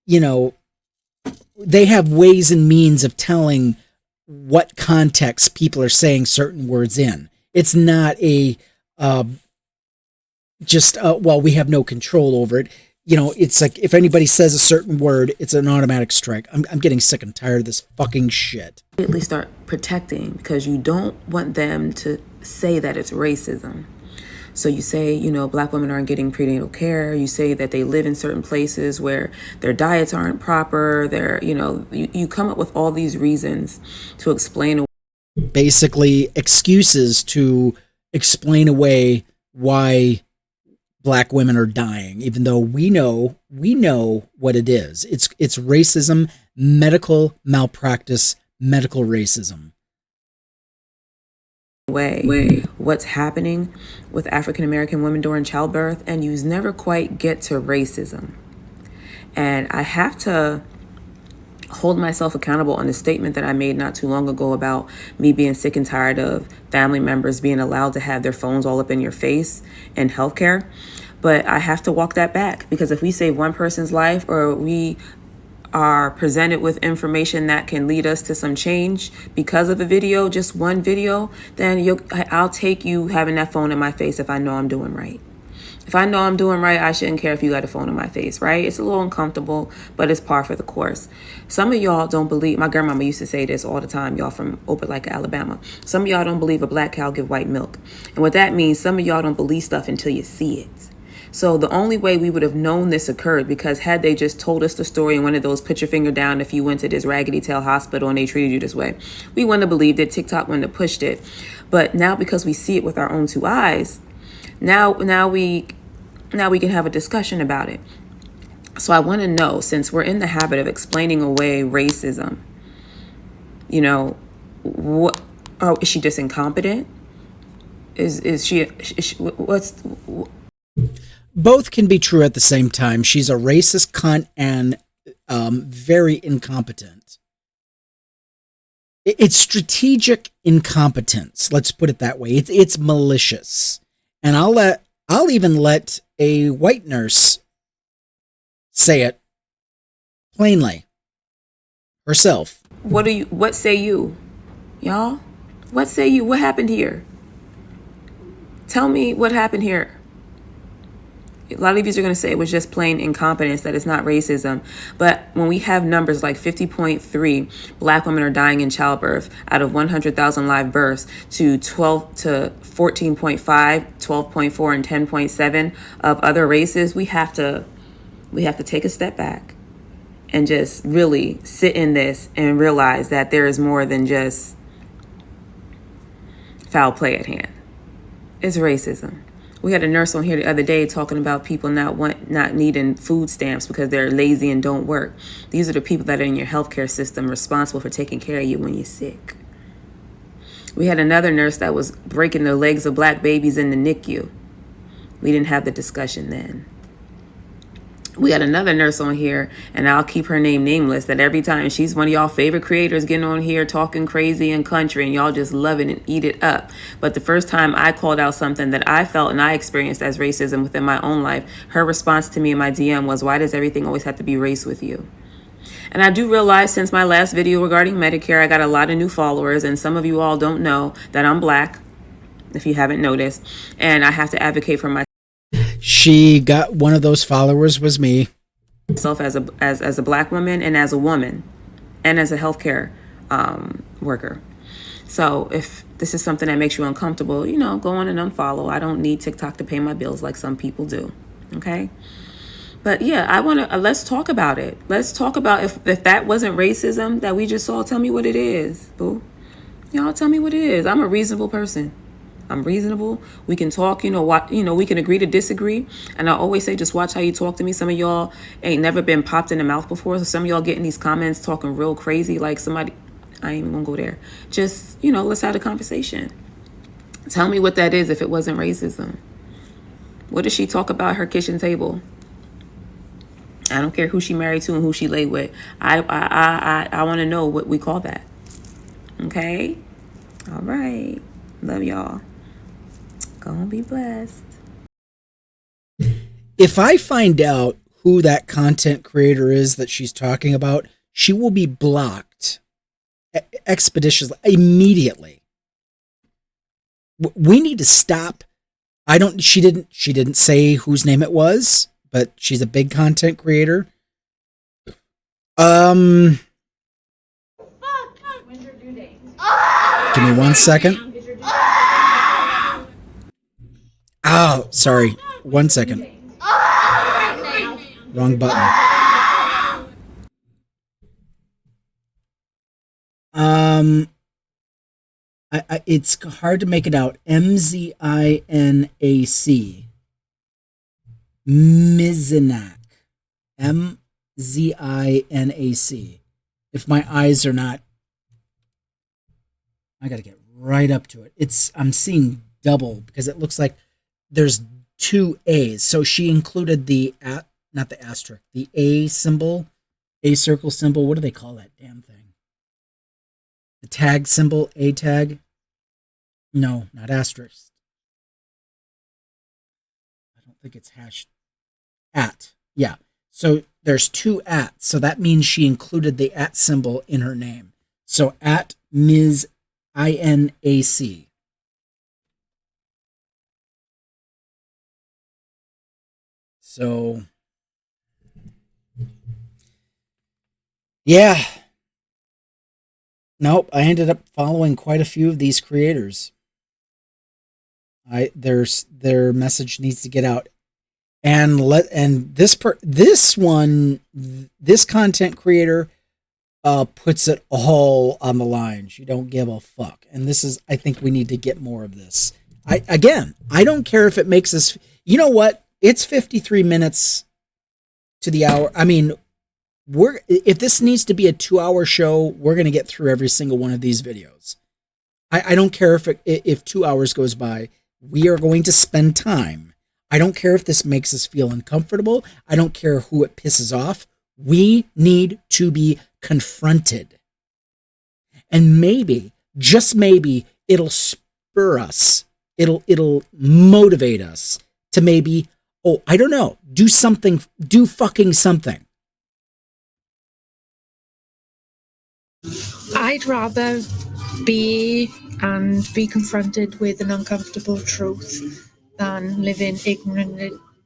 they have ways and means of telling what context people are saying certain words in. It's not a we have no control over it. It's like if anybody says a certain word, it's an automatic strike. I'm getting sick and tired of this fucking shit. At least start protecting, because you don't want them to say that it's racism. So you say, black women aren't getting prenatal care. You say that they live in certain places where their diets aren't proper. You come up with all these reasons to explain away. Basically, excuses to explain away why black women are dying, even though we know what it is. It's racism, medical malpractice, medical racism. What's happening with African American women during childbirth, and you never quite get to racism. And I have to hold myself accountable on the statement that I made not too long ago about me being sick and tired of family members being allowed to have their phones all up in your face in healthcare. But I have to walk that back, because if we save one person's life, or we are presented with information that can lead us to some change because of a video, just one video, then I'll take you having that phone in my face if I know I'm doing right. If I know I'm doing right, I shouldn't care if you got a phone in my face, right? It's a little uncomfortable, but it's par for the course. Some of y'all don't believe, my grandmama used to say this all the time, y'all from Opelika, Alabama. Some of y'all don't believe a black cow give white milk. And what that means, some of y'all don't believe stuff until you see it. So the only way we would have known this occurred, because had they just told us the story and one of those put your finger down if you went to this raggedy tail hospital and they treated you this way, we wouldn't have believed it. TikTok wouldn't have pushed it. But now, because we see it with our own two eyes, now we can have a discussion about it. So I want to know, since we're in the habit of explaining away racism, what, or is she just incompetent? Is she what's... Both can be true at the same time. She's a racist cunt and very incompetent. It's strategic incompetence. Let's put it that way. It's malicious. And I'll even let a white nurse say it plainly herself. What say you? Y'all? What say you? What happened here? Tell me what happened here. A lot of you are going to say it was just plain incompetence, that it's not racism. But when we have numbers like 50.3 black women are dying in childbirth out of 100,000 live births, to 14.5, 12.4, and 10.7 of other races, we have to take a step back and just really sit in this and realize that there is more than just foul play at hand. It's racism. We had a nurse on here the other day talking about people not needing food stamps because they're lazy and don't work. These are the people that are in your healthcare system responsible for taking care of you when you're sick. We had another nurse that was breaking the legs of black babies in the NICU. We didn't have the discussion then. We got another nurse on here, and I'll keep her name nameless, that every time she's one of y'all favorite creators getting on here talking crazy and country, and y'all just love it and eat it up. But the first time I called out something that I felt and I experienced as racism within my own life, her response to me in my DM was, why does everything always have to be race with you? And I do realize since my last video regarding Medicare, I got a lot of new followers, and some of you all don't know that I'm black, if you haven't noticed, and I have to advocate for myself. She got one of those followers was me. As a black woman and as a woman and as a healthcare worker. So if this is something that makes you uncomfortable, go on and unfollow. I don't need TikTok to pay my bills like some people do. Okay. But yeah, I want to, let's talk about it. Let's talk about if that wasn't racism that we just saw, tell me what it is, boo. Y'all tell me what it is. I'm a reasonable person. I'm reasonable. We can talk, we can agree to disagree. And I always say, just watch how you talk to me. Some of y'all ain't never been popped in the mouth before. So some of y'all getting these comments talking real crazy, like somebody, I ain't even gonna go there. Just, let's have a conversation. Tell me what that is if it wasn't racism. What does she talk about her kitchen table? I don't care who she married to and who she laid with. I want to know what we call that. Okay? All right. Love y'all. Gonna be blessed. If I find out who that content creator is that she's talking about, she will be blocked expeditiously, immediately. We need to stop. She didn't say whose name it was, but she's a big content creator. When's your due date? Give me 1 second. Is your due Oh, sorry. 1 second. right now? Wrong button. It's hard to make it out. MZINAC. Mizinac. MZINAC. If my eyes are not, I got to get right up to it. I'm seeing double because it looks like there's two A's. So she included not the asterisk, the A symbol, A circle symbol. What do they call that damn thing? The tag symbol, A tag. No, not asterisk. I don't think it's hash. At. Yeah. So there's two ats. So that means she included the at symbol in her name. So at Ms. INAC. So, yeah. Nope, I ended up following quite a few of these creators. Their message needs to get out. And this content creator puts it all on the line. She don't give a fuck. And I think we need to get more of this. I don't care if it makes us, you know what? It's 53 minutes to the hour. I mean, if this needs to be a 2-hour show, we're going to get through every single one of these videos. I don't care if 2 hours goes by, we are going to spend time. I don't care if this makes us feel uncomfortable. I don't care who it pisses off. We need to be confronted. And maybe, just maybe, it'll spur us. It'll motivate us to maybe, I don't know, do something, do fucking something. I'd rather be confronted with an uncomfortable truth than living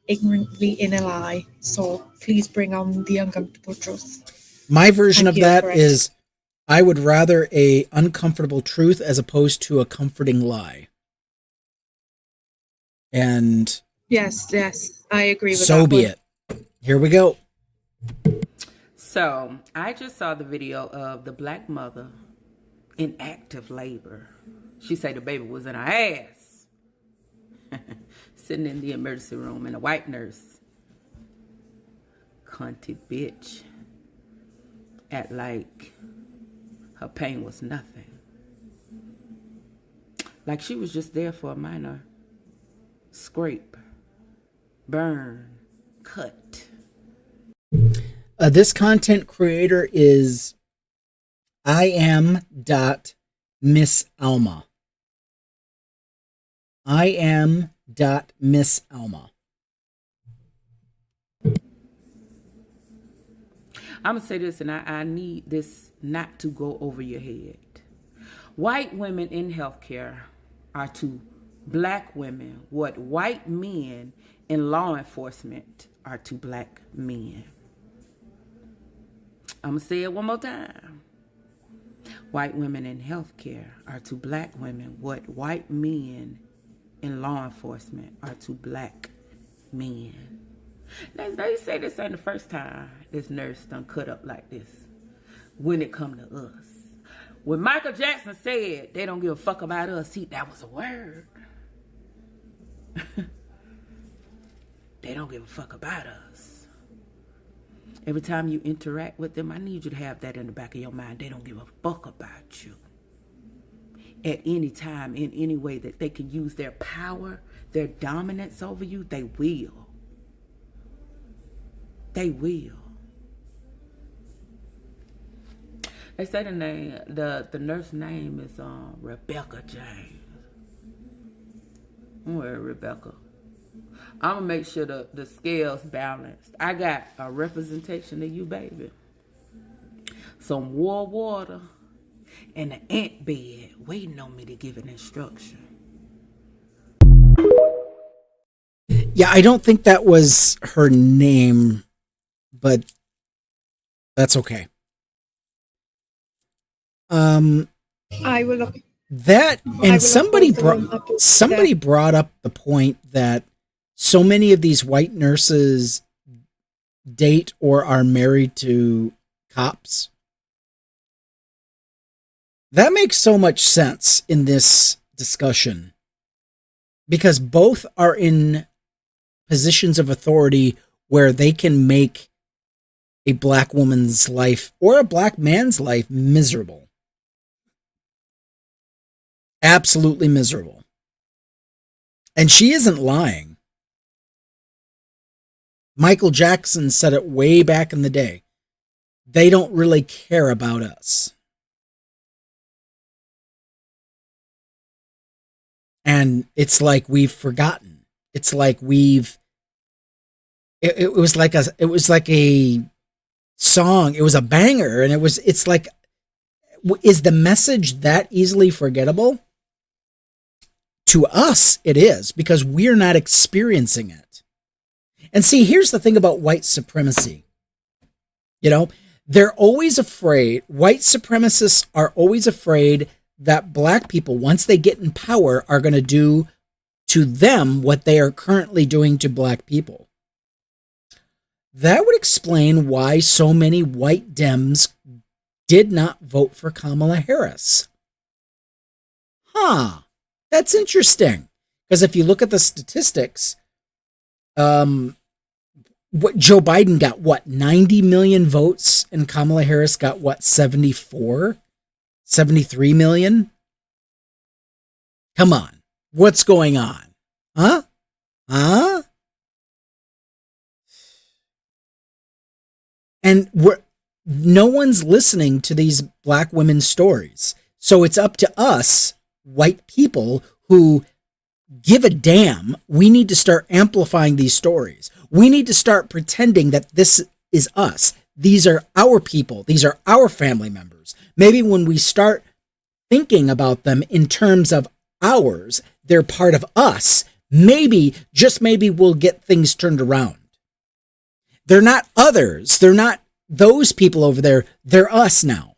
ignorantly in a lie. So please bring on the uncomfortable truth. My version of that is I would rather a uncomfortable truth as opposed to a comforting lie. And yes, I agree with that. So be it. Here we go. So I just saw the video of the black mother in active labor. She said the baby was in her ass. Sitting in the emergency room and a white nurse. Cunty bitch. Act like her pain was nothing. Like she was just there for a minor scrape, burn, cut. This content creator is IM.MissAlma. IM.MissAlma. I'm going to say this, and I need this not to go over your head. White women in healthcare are to black women what white men in law enforcement are to black men. I'm going to say it one more time. White women in healthcare are to black women what white men in law enforcement are to black men. Now, they say this ain't the first time this nurse done cut up like this when it come to us. When Michael Jackson said they don't give a fuck about us, that was a word. They don't give a fuck about us. Every time you interact with them, I need you to have that in the back of your mind. They don't give a fuck about you. At any time, in any way that they can use their power, their dominance over you, they will. They will. They say the nurse name is Rebecca James. Where Rebecca? I'm gonna make sure the scales balanced. I got a representation of you, baby. Some warm water and an ant bed waiting on me to give an instruction. Yeah, I don't think that was her name, but that's okay. I will look. That and somebody brought up the point that so many of these white nurses date or are married to cops. That makes so much sense in this discussion because both are in positions of authority where they can make a black woman's life or a black man's life miserable. Absolutely miserable. And she isn't lying. Michael Jackson said it way back in the day. They don't really care about us. And it's like we've forgotten. It's like it was like a song. It was a banger. And it's like, is the message that easily forgettable? To us, it is, because we're not experiencing it. And see, here's the thing about white supremacy. You know, they're always afraid, white supremacists are always afraid that black people, once they get in power, are going to do to them what they are currently doing to black people. That would explain why so many white Dems did not vote for Kamala Harris. That's interesting. Because if you look at the statistics, what Joe Biden got, 90 million votes, and Kamala Harris got 73 million? Come on. What's going on? Huh? And no one's listening to these black women's stories. So it's up to us, white people who give a damn. We need to start amplifying these stories. We need to start pretending that this is us. These are our people. These are our family members. Maybe when we start thinking about them in terms of ours, they're part of us. Maybe, just maybe, we'll get things turned around. They're not others. They're not those people over there. They're us now.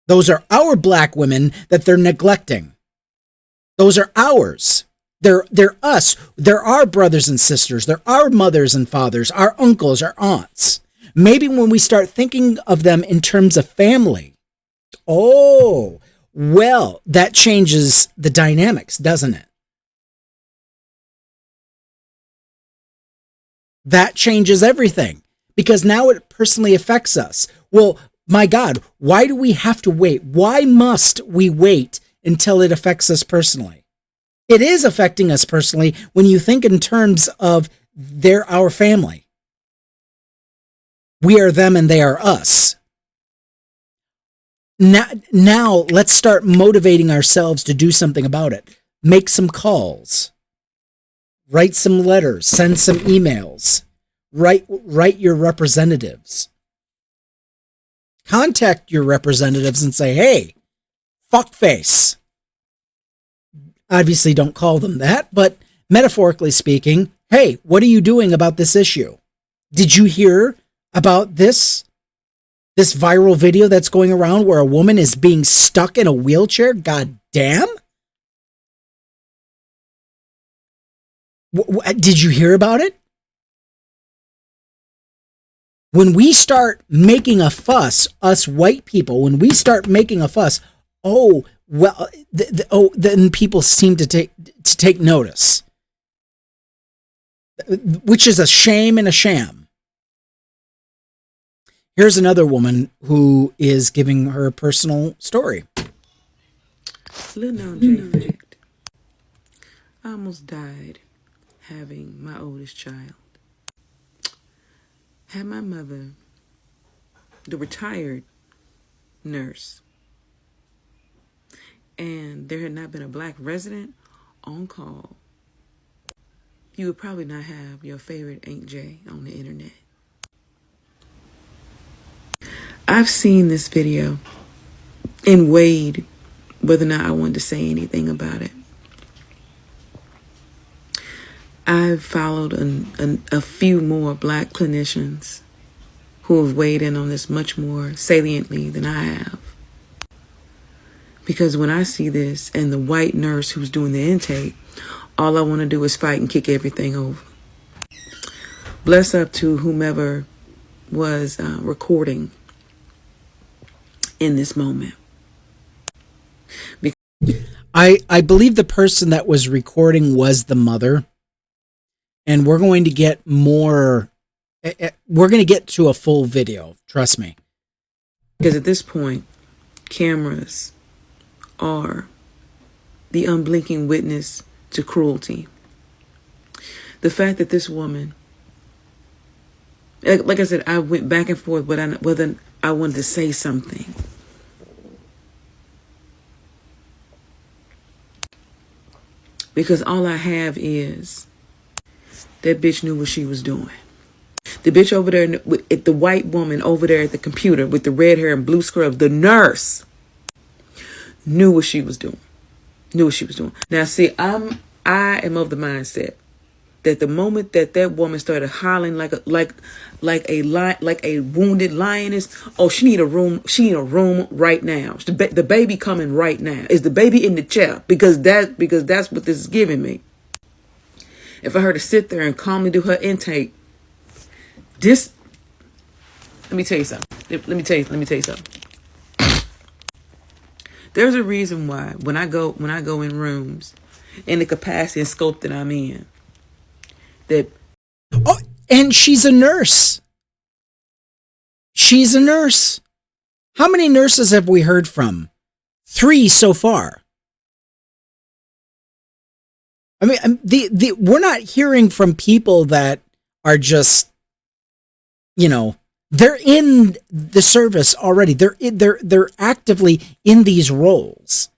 Those are our black women that they're neglecting. Those are ours. They're us. They're our brothers and sisters. They're our mothers and fathers, our uncles, our aunts. Maybe when we start thinking of them in terms of family, well, that changes the dynamics, doesn't it? That changes everything because now it personally affects us. Well, my God, why do we have to wait? Why must we wait until it affects us personally? It is affecting us personally when you think in terms of they're our family. We are them and they are us. Now let's start motivating ourselves to do something about it. Make some calls. Write some letters. Send some emails. Write your representatives. Contact your representatives and say, hey, fuckface. Obviously, don't call them that, but metaphorically speaking, hey, what are you doing about this issue? Did you hear about this? This viral video that's going around where a woman is being stuck in a wheelchair? God damn. Did you hear about it? When we start making a fuss, us white people, when we start making a fuss, oh, well, then people seem to take notice, which is a shame and a sham. Here's another woman who is giving her personal story. Little known fact. I almost died having my oldest child. Had my mother, the retired nurse, and there had not been a black resident on call, you would probably not have your favorite Aunt J on the internet. I've seen this video and weighed whether or not I wanted to say anything about it. I've followed a few more black clinicians who have weighed in on this much more saliently than I have. Because when I see this and the white nurse who's doing the intake, all I want to do is fight and kick everything over. Bless up to whomever was recording in this moment. I believe the person that was recording was the mother. And we're going to get more, we're going to get to a full video. Trust me. Because at this point, cameras are the unblinking witness to cruelty. The fact that this woman, like I said, I went back and forth whether I wanted to say something. Because all I have is that bitch knew what she was doing. The bitch over there, the white woman over there at the computer with the red hair and blue scrubs, the nurse, knew what she was doing. Knew what she was doing. Now, see, I am of the mindset that the moment that woman started hollering like a wounded lioness, oh, she need a room. She need a room right now. The baby coming right now. Is the baby in the chair? Because that's what this is giving me. If I heard her sit there and calmly do her intake, let me tell you something. Let me tell you something. There's a reason why when I go in rooms, in the capacity and scope that I'm in, that and she's a nurse. She's a nurse. How many nurses have we heard from? 3 so far. I mean, we're not hearing from people that are just, they're in the service already. They're actively in these roles.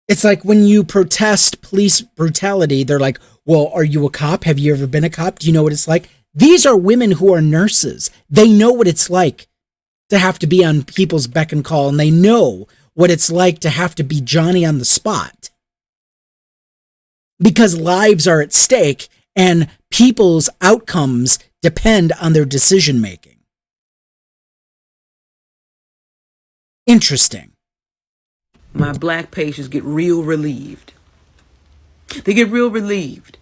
It's like when you protest police brutality, they're like, well, are you a cop? Have you ever been a cop? Do you know what it's like? These are women who are nurses. They know what it's like to have to be on people's beck and call, and they know what it's like to have to be Johnny on the spot. Because lives are at stake and people's outcomes depend on their decision making. Interesting. my black patients get real relieved. They get real relieved.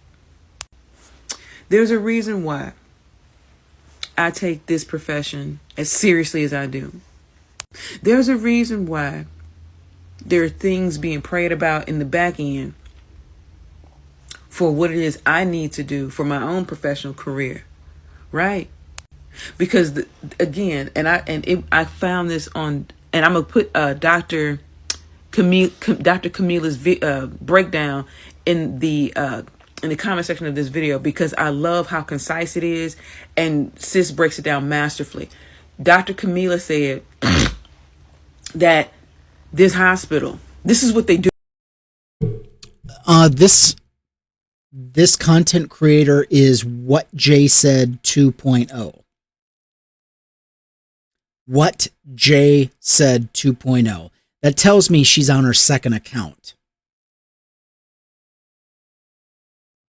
There's a reason why I take this profession as seriously as I do. There's a reason why there are things being prayed about in the back end for what it is I need to do for my own professional career, right? Because I found this on, and I'm gonna put Dr. Camila's breakdown in the comment section of this video, because I love how concise it is, and sis breaks it down masterfully. Dr. Camila said that this hospital, this is what they do. This content creator is What Jay Said 2.0. What Jay Said 2.0. That tells me she's on her second account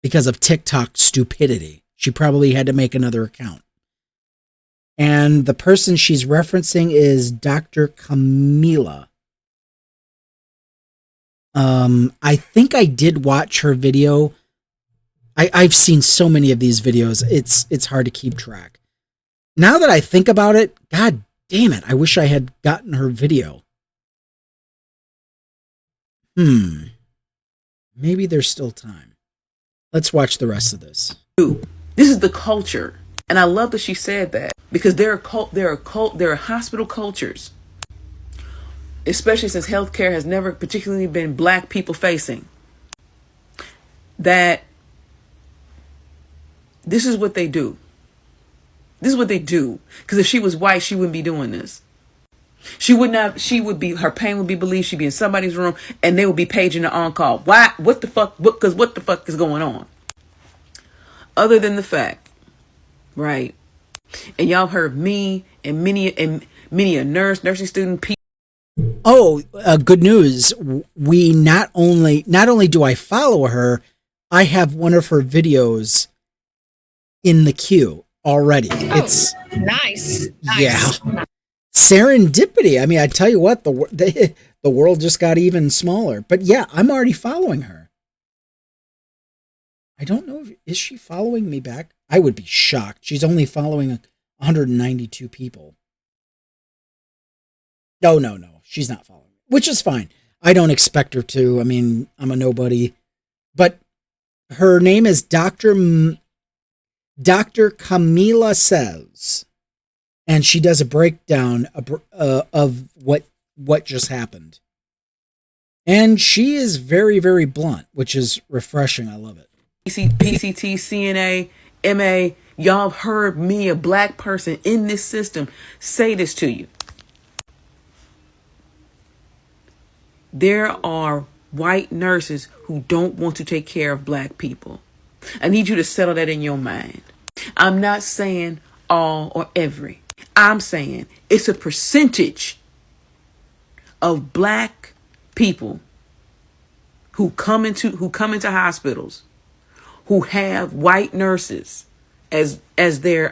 because of TikTok stupidity. She probably had to make another account. And the person she's referencing is Dr. Camila. I think I did watch her video. I've seen so many of these videos. It's hard to keep track. Now that I think about it, God damn it, I wish I had gotten her video. Maybe there's still time. Let's watch the rest of this. This is the culture. And I love that she said that, because there are hospital cultures, especially since healthcare has never particularly been black people facing, that this is what they do. This is what they do. Because if she was white, she wouldn't be doing this. Her pain would be believed. She'd be in somebody's room and they would be paging the on-call. Why? What the fuck? Because what the fuck is going on? Other than the fact, right? And y'all heard me and many a nursing student. Good news. We not only do I follow her, I have one of her videos in the queue already. It's nice. Yeah. Serendipity. I mean, I tell you what, the world just got even smaller. But yeah, I'm already following her. I don't know is she following me back? I would be shocked. She's only following 192 people. No. She's not following me, which is fine. I don't expect her to. I mean, I'm a nobody. But her name is Dr. Camila Says. And she does a breakdown of what just happened. And she is very, very blunt, which is refreshing. I love it. PCT, CNA, MA, y'all heard me, a black person in this system, say this to you. There are white nurses who don't want to take care of black people. I need you to settle that in your mind. I'm not saying all or every. I'm saying it's a percentage of black people who come into hospitals who have white nurses as their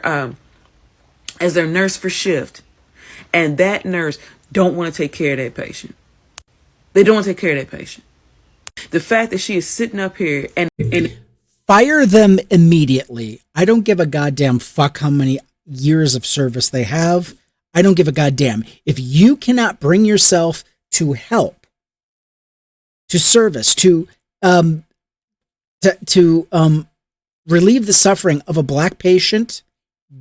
nurse for shift, and that nurse don't want to take care of that patient. They don't want to take care of that patient. The fact that she is sitting up here and fire them immediately. I don't give a goddamn fuck how many years of service they have. I don't give a goddamn. If you cannot bring yourself to help, to service, to relieve the suffering of a black patient,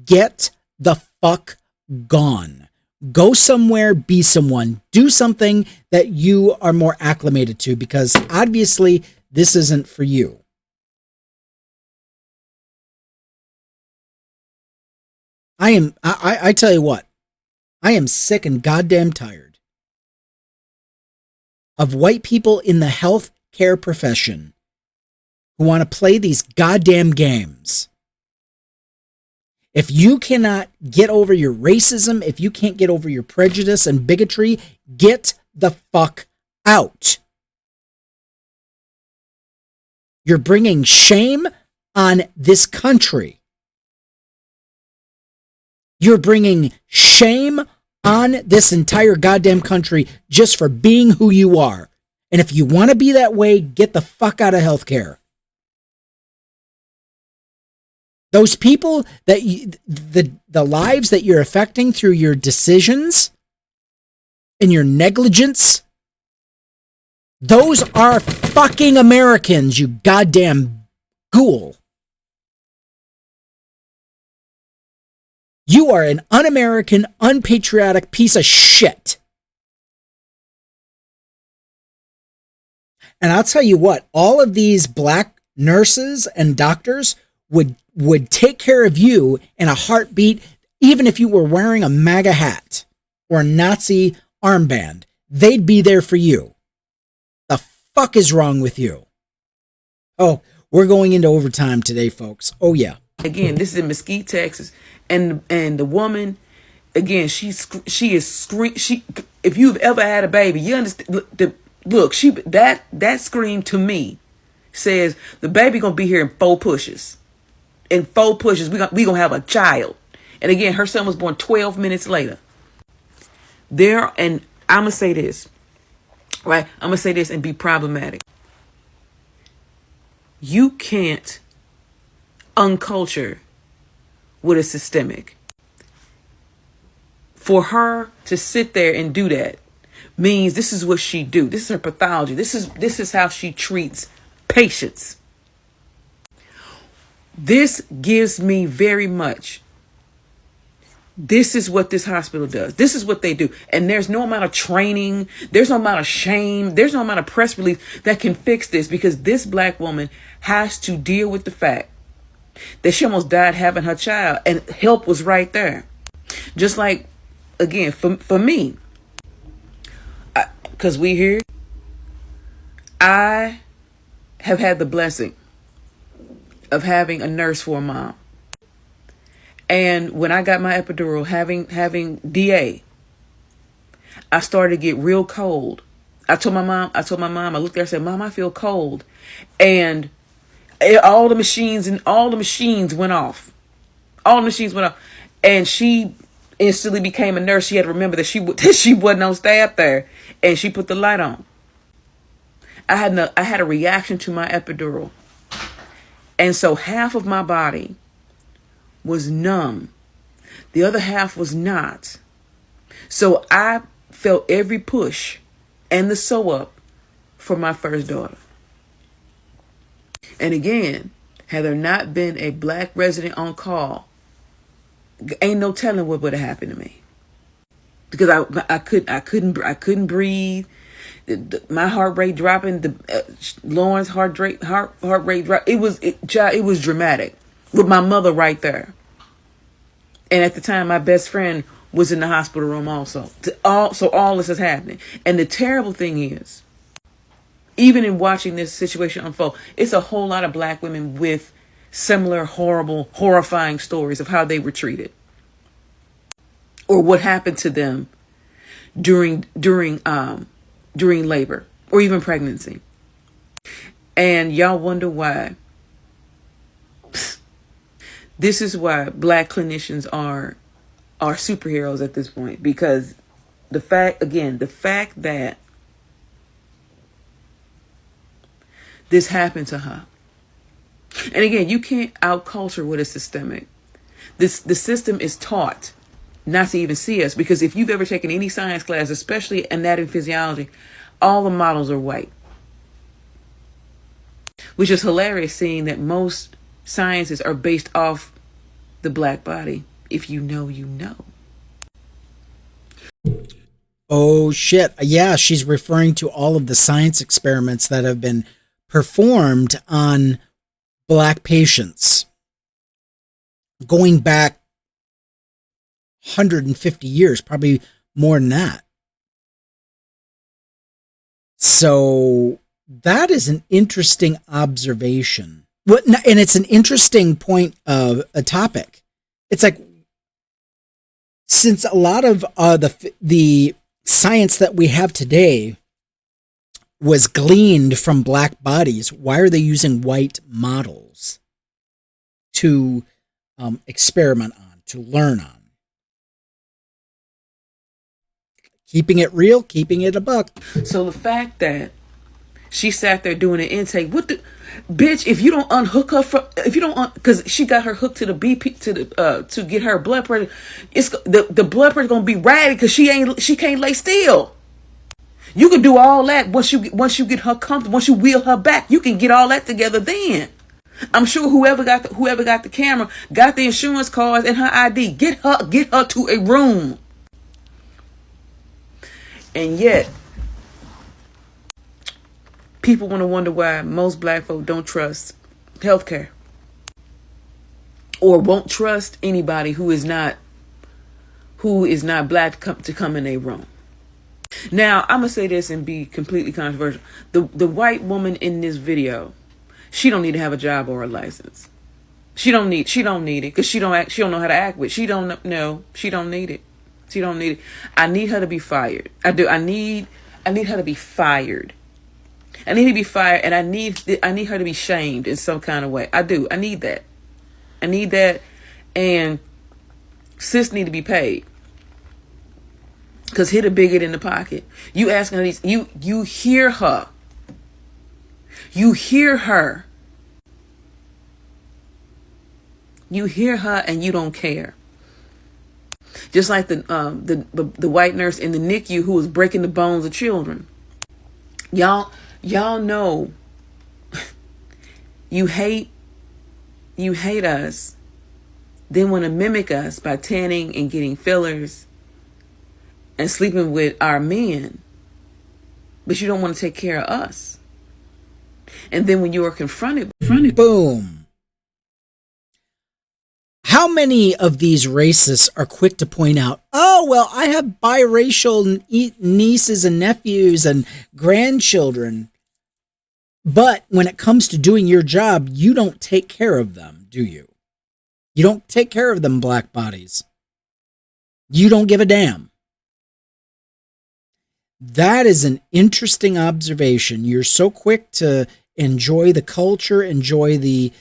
get the fuck gone. Go somewhere, be someone, do something that you are more acclimated to, because obviously this isn't for you. I tell you what, I am sick and goddamn tired of white people in the healthcare profession who want to play these goddamn games. If you cannot get over your racism, if you can't get over your prejudice and bigotry, get the fuck out. You're bringing shame on this country. You're bringing shame on this entire goddamn country just for being who you are. And if you want to be that way, get the fuck out of healthcare. Those people that the lives that you're affecting through your decisions and your negligence, those are fucking Americans, you goddamn ghoul. You are an un-American, unpatriotic piece of shit. And I'll tell you what, all of these black nurses and doctors would take care of you in a heartbeat, even if you were wearing a MAGA hat or a Nazi armband. They'd be there for you. The fuck is wrong with you? Oh, we're going into overtime today, folks. Oh, yeah. Again, this is in Mesquite, Texas. And the woman, again, she is scream. If you've ever had a baby, you understand. Look, that scream to me says the baby gonna be here in 4 pushes. In 4 pushes, we gonna have a child. And again, her son was born 12 minutes later. There, and I'm going to say this, right? I'm going to say this and be problematic. You can't unculture what is systemic. For her to sit there and do that means this is what she do. This is her pathology. This is how she treats patients. This gives me very much. This is what this hospital does. This is what they do. And there's no amount of training. There's no amount of shame. There's no amount of press release that can fix this, because this black woman has to deal with the fact that she almost died having her child and help was right there. Just like, again, for me, because we here, I have had the blessing of having a nurse for a mom. And when I got my epidural, having DA, I started to get real cold. I told my mom, I looked there, I said, Mom, I feel cold. And all the machines went off. All the machines went off. And she instantly became a nurse. She had to remember that she wasn't on staff there. And she put the light on. I had a reaction to my epidural. And so half of my body was numb. The other half was not. So I felt every push and the sew up for my first daughter. And again, had there not been a black resident on call, ain't no telling what would have happened to me. Because I couldn't breathe. My heart rate dropping. Lauren's heart rate drop. It was dramatic. With my mother right there. And at the time, my best friend was in the hospital room also. So all this is happening. And the terrible thing is, even in watching this situation unfold, it's a whole lot of black women with similar horrible, horrifying stories of how they were treated. Or what happened to them during labor or even pregnancy. And y'all wonder why. This is why black clinicians are superheroes at this point, because the fact that this happened to her. And again, you can't out-culture what is systemic. The system is taught not to even see us, because if you've ever taken any science class, especially anatomy and physiology, all the models are white. Which is hilarious, seeing that most sciences are based off the black body. If you know, you know. Oh, shit. Yeah, she's referring to all of the science experiments that have been performed on black patients going back 150 years, probably more than that. So that is an interesting observation. And it's an interesting point of a topic. It's like, since a lot of the science that we have today was gleaned from black bodies, why are they using white models to experiment on, to learn on? Keeping it real, keeping it a buck. So the fact that she sat there doing an intake, bitch, if you don't unhook her because she got her hooked to the BP to get her blood pressure, it's the blood pressure gonna be ratty because she can't lay still. You can do all that once you get her comfortable, once you wheel her back, you can get all that together then. I'm sure whoever got the camera got the insurance cards and her ID. Get her to a room. And yet, people want to wonder why most black folk don't trust healthcare or won't trust anybody who is not black to come in a room. Now, I'm gonna say this and be completely controversial. The white woman in this video, she don't need to have a job or a license. She don't need it because she don't know how to act with. She don't need it. She don't need it. I need her to be fired. I do. I need her to be fired. I need her to be fired, and I need her to be shamed in some kind of way. I do. I need that. And Sis need to be paid. Because hit a bigot in the pocket. You asking her these, you hear her. You hear her. You hear her and you don't care. Just like the white nurse in the NICU who was breaking the bones of children. Y'all know you hate us, then want to mimic us by tanning and getting fillers and sleeping with our men, but you don't want to take care of us. And then when you are confronted, boom. How many of these racists are quick to point out, oh, well, I have biracial nieces and nephews and grandchildren, but when it comes to doing your job, you don't take care of them, do you? You don't take care of them black bodies. You don't give a damn. That is an interesting observation. You're so quick to enjoy the culture, enjoy the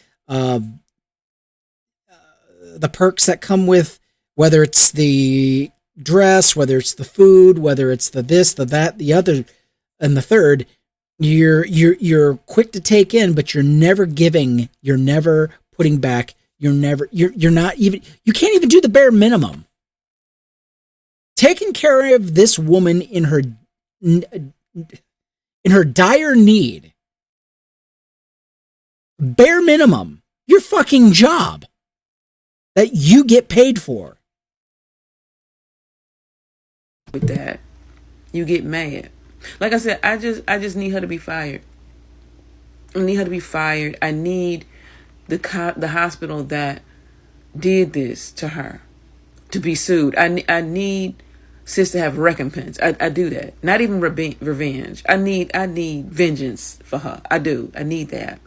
perks that come with, whether it's the dress, whether it's the food, whether it's the this, the that, the other, and the third. You're quick to take in, but you're never giving. You're never putting back. You're not even. You can't even do the bare minimum. Taking care of this woman in her dire need. Bare minimum. Your fucking job that you get paid for. with that, you get mad. Like I said, I just need her to be fired. I need her to be fired. I need the hospital that did this to her to be sued. I need sis to have recompense. I do that. Not even revenge. I need vengeance for her. I do. I need that.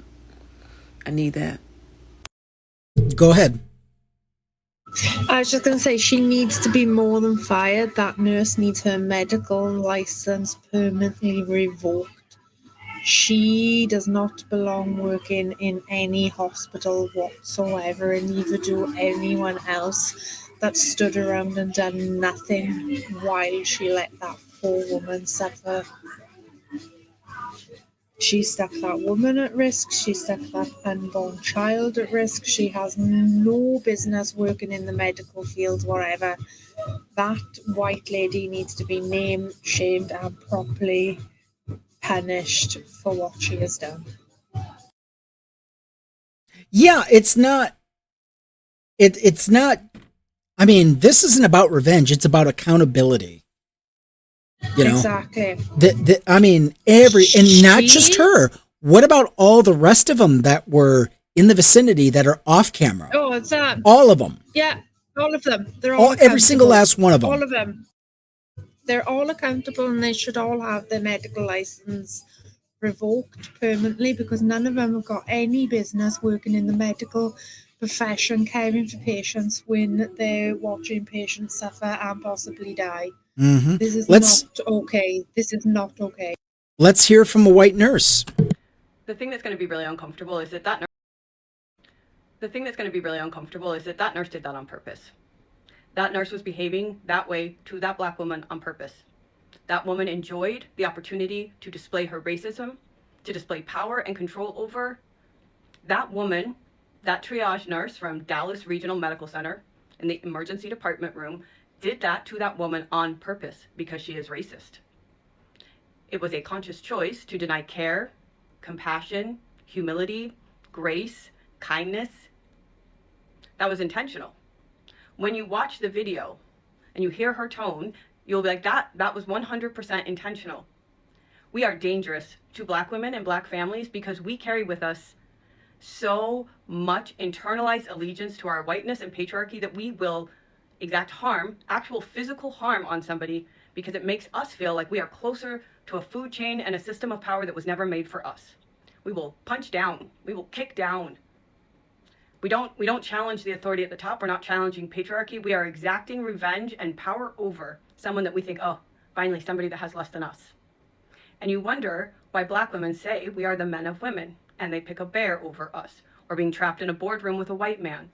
Go ahead. I was just going to say, she needs to be more than fired. That nurse needs her medical license permanently revoked. She does not belong working in any hospital whatsoever, and neither do anyone else that stood around and done nothing while she let that poor woman suffer. She stuck that woman at risk. She stuck that unborn child at risk. She has no business working in the medical field, whatever. That white lady needs to be named, shamed, and properly punished for what she has done. Yeah, it's not. It's not. I mean, this isn't about revenge. It's about accountability. You know, exactly. I mean, and not just her. What about all the rest of them that were in the vicinity that are off camera? Oh, it's that. All of them. Yeah, all of them. They're all every single last one of them. All of them. They're all accountable, and they should all have their medical license revoked permanently, because none of them have got any business working in the medical profession, caring for patients when they're watching patients suffer and possibly die. Mm-hmm. This is not okay. This is not okay. Let's hear from a white nurse. The thing that's going to be really uncomfortable is that nurse did that on purpose. That nurse was behaving that way to that black woman on purpose. That woman enjoyed the opportunity to display her racism, to display power and control over. That woman, that triage nurse from Dallas Regional Medical Center in the emergency department room, did that to that woman on purpose because she is racist. It was a conscious choice to deny care, compassion, humility, grace, kindness. That was intentional. When you watch the video and you hear her tone, you'll be like, that was 100% intentional. We are dangerous to black women and black families because we carry with us so much internalized allegiance to our whiteness and patriarchy that we will exact harm, actual physical harm on somebody, because it makes us feel like we are closer to a food chain and a system of power that was never made for us. We will punch down. We will kick down. We don't challenge the authority at the top. We're not challenging patriarchy. We are exacting revenge and power over someone that we think, oh, finally somebody that has less than us. And you wonder why black women say we are the men of women, and they pick a bear over us, or being trapped in a boardroom with a white man.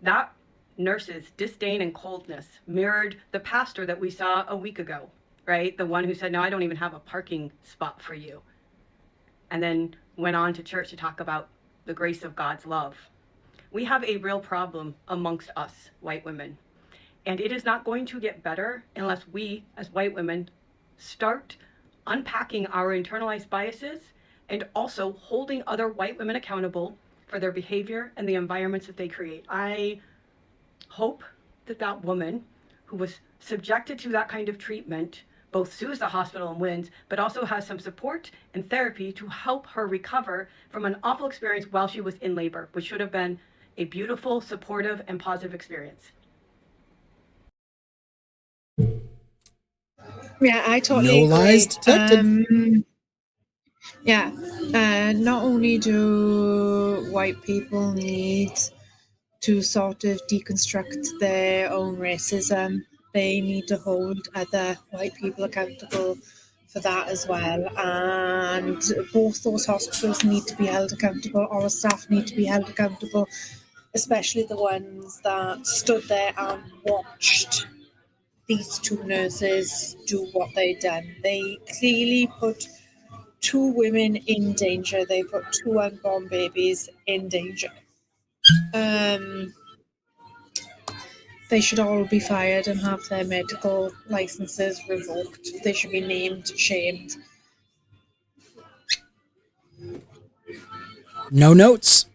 That nurses' disdain and coldness mirrored the pastor that we saw a week ago, right? The one who said, no, I don't even have a parking spot for you. And then went on to church to talk about the grace of God's love. We have a real problem amongst us, white women. And it is not going to get better unless we, as white women, start unpacking our internalized biases and also holding other white women accountable for their behavior and the environments that they create. I hope that that woman who was subjected to that kind of treatment both sues the hospital and wins, but also has some support and therapy to help her recover from an awful experience while she was in labor, which should have been a beautiful, supportive, and positive experience. Yeah, I totally No agree. lies detected. Yeah, not only do white people need to sort of deconstruct their own racism, they need to hold other white people accountable for that as well. And both those hospitals need to be held accountable. Our staff need to be held accountable, especially the ones that stood there and watched these two nurses do what they done. They clearly put two women in danger. They put two unborn babies in danger. They should all be fired and have their medical licenses revoked. They should be named, shamed. No notes.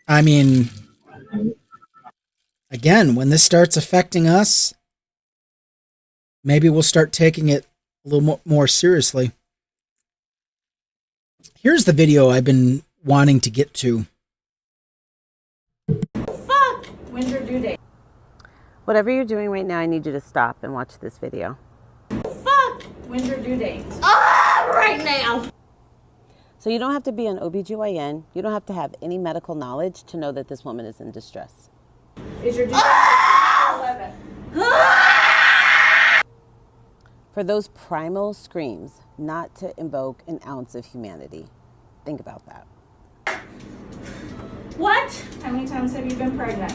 I mean, again, when this starts affecting us, maybe we'll start taking it a little more seriously. Here's the video I've been wanting to get to. Fuck! When's your due date? Whatever you're doing right now, I need you to stop and watch this video. Fuck! When's your due date? Right now! So you don't have to be an OBGYN. You don't have to have any medical knowledge to know that this woman is in distress. Is your due date 11? For those primal screams, not to invoke an ounce of humanity. Think about that. What? How many times have you been pregnant?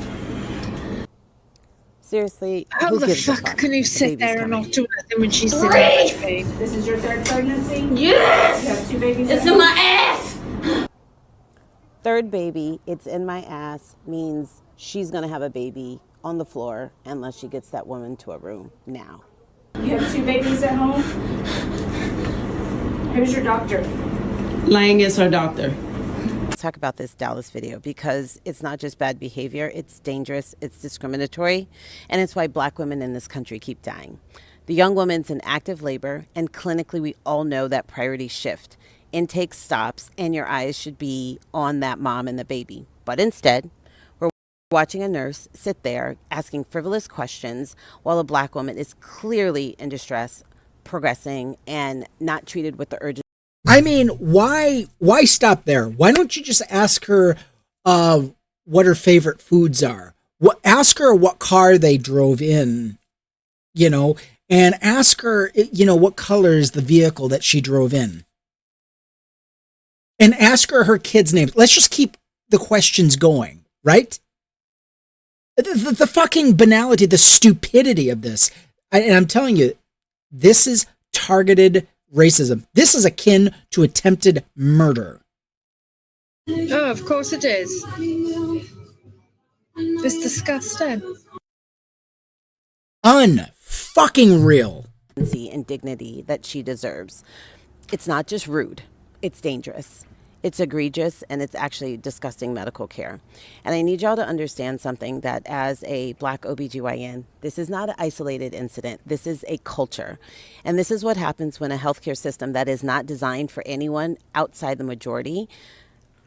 Seriously, How who the gives a fuck can you The sit baby's there and coming. not do anything when she's in such pain? This is your third pregnancy? Yes! You have two babies It's at in home? my ass! Third baby, it's in my ass, means she's gonna have a baby on the floor unless she gets that woman to a room now. You have two babies at home? Who's your doctor? Lang is her doctor. Let's talk about this Dallas video because it's not just bad behavior, it's dangerous, it's discriminatory, and it's why black women in this country keep dying. The young woman's in active labor, and clinically we all know that priorities shift. Intake stops, and your eyes should be on that mom and the baby. But instead, we're watching a nurse sit there asking frivolous questions while a black woman is clearly in distress, progressing, and not treated with the urgency. I mean, why stop there? Why don't you just ask her what her favorite foods are? Ask her what car they drove in, and ask her, what color is the vehicle that she drove in. And ask her kids' names. Let's just keep the questions going, right? The fucking banality, the stupidity of this. And I'm telling you, this is targeted racism. This is akin to attempted murder. Oh, of course it is. It's disgusting. Unfucking real. And dignity that she deserves. It's not just rude, it's dangerous. It's egregious, and it's actually disgusting medical care. And I need y'all to understand something, that as a black OBGYN, this is not an isolated incident. This is a culture. And this is what happens when a healthcare system that is not designed for anyone outside the majority,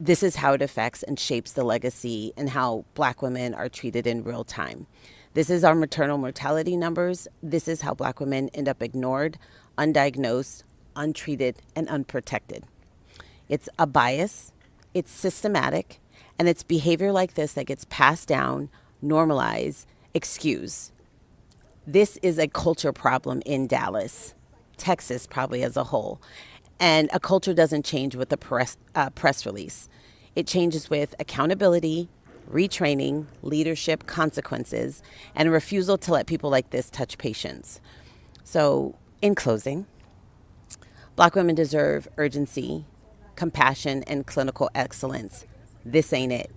this is how it affects and shapes the legacy and how black women are treated in real time. This is our maternal mortality numbers. This is how black women end up ignored, undiagnosed, untreated, and unprotected. It's a bias, it's systematic, and it's behavior like this that gets passed down, normalized, excused. This is a culture problem in Dallas, Texas probably as a whole. And a culture doesn't change with a press release. It changes with accountability, retraining, leadership, consequences, and a refusal to let people like this touch patients. So, in closing, Black women deserve urgency, compassion, and clinical excellence. This ain't it.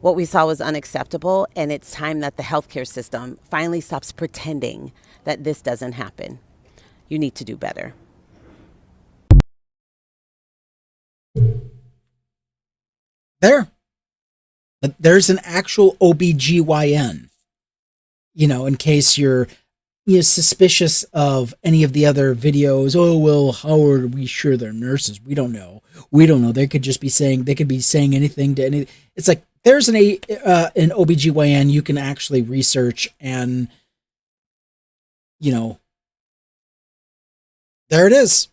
What we saw was unacceptable, and it's time that the healthcare system finally stops pretending that this doesn't happen. You need to do better. There's an actual OBGYN, in case you're suspicious of any of the other videos. Oh, well, how are we sure they're nurses? We don't know. They could just be saying anything to any. It's like there's an OBGYN you can actually research, and there it is.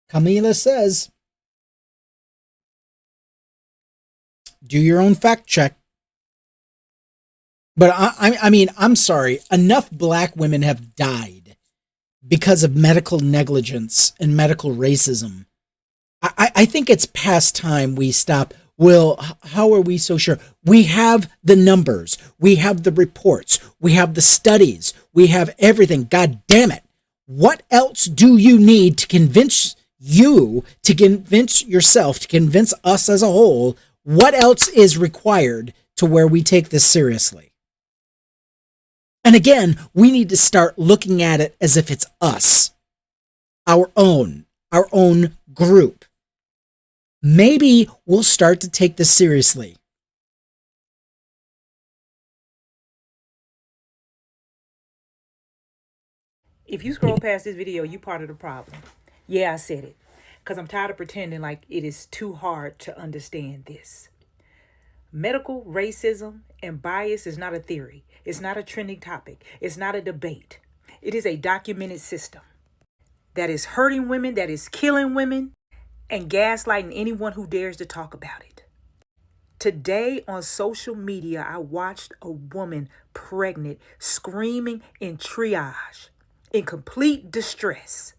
Camila says, do your own fact check. But I mean, I'm sorry. Enough Black women have died because of medical negligence and medical racism. I think it's past time we stop. Well, how are we so sure? We have the numbers. We have the reports. We have the studies. We have everything. God damn it. What else do you need to convince yourself, to convince us as a whole? What else is required to where we take this seriously? And again, we need to start looking at it as if it's us, our own group. Maybe we'll start to take this seriously. If you scroll past this video, you part of the problem. Yeah, I said it. Because I'm tired of pretending like it is too hard to understand this. Medical racism and bias is not a theory. It's not a trending topic. It's not a debate. It is a documented system that is hurting women, that is killing women, and gaslighting anyone who dares to talk about it. Today on social media, I watched a woman pregnant screaming in triage, in complete distress,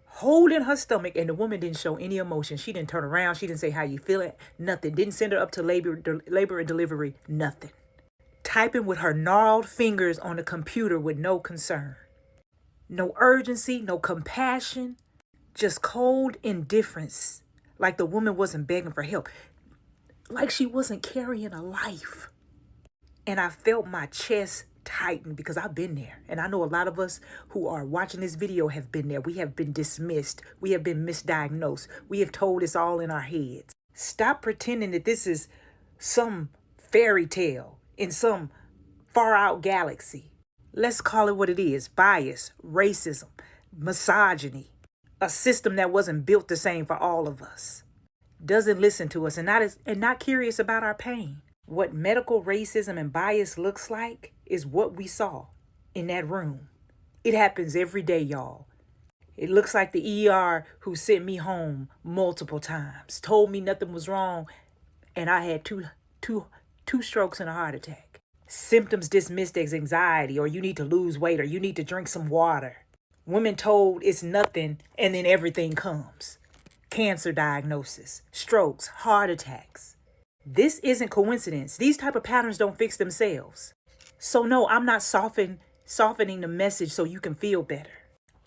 holding her stomach, and the woman didn't show any emotion. She didn't turn around. She didn't say, how you feeling? Nothing. Didn't send her up to labor and delivery. Nothing. Typing with her gnarled fingers on the computer with no concern. No urgency, no compassion, just cold indifference. Like the woman wasn't begging for help. Like she wasn't carrying a life. And I felt my chest tighten because I've been there. And I know a lot of us who are watching this video have been there. We have been dismissed. We have been misdiagnosed. We have told it's all in our heads. Stop pretending that this is some fairy tale in some far out galaxy. Let's call it what it is. Bias, racism, misogyny. A system that wasn't built the same for all of us. Doesn't listen to us and not curious about our pain. What medical racism and bias looks like is what we saw in that room. It happens every day, y'all. It looks like the ER who sent me home multiple times, told me nothing was wrong, and I had two strokes and a heart attack. Symptoms dismissed as anxiety, or you need to lose weight, or you need to drink some water. Women told it's nothing, and then everything comes. Cancer diagnosis, strokes, heart attacks. This isn't coincidence. These type of patterns don't fix themselves. So no, I'm not softening the message so you can feel better.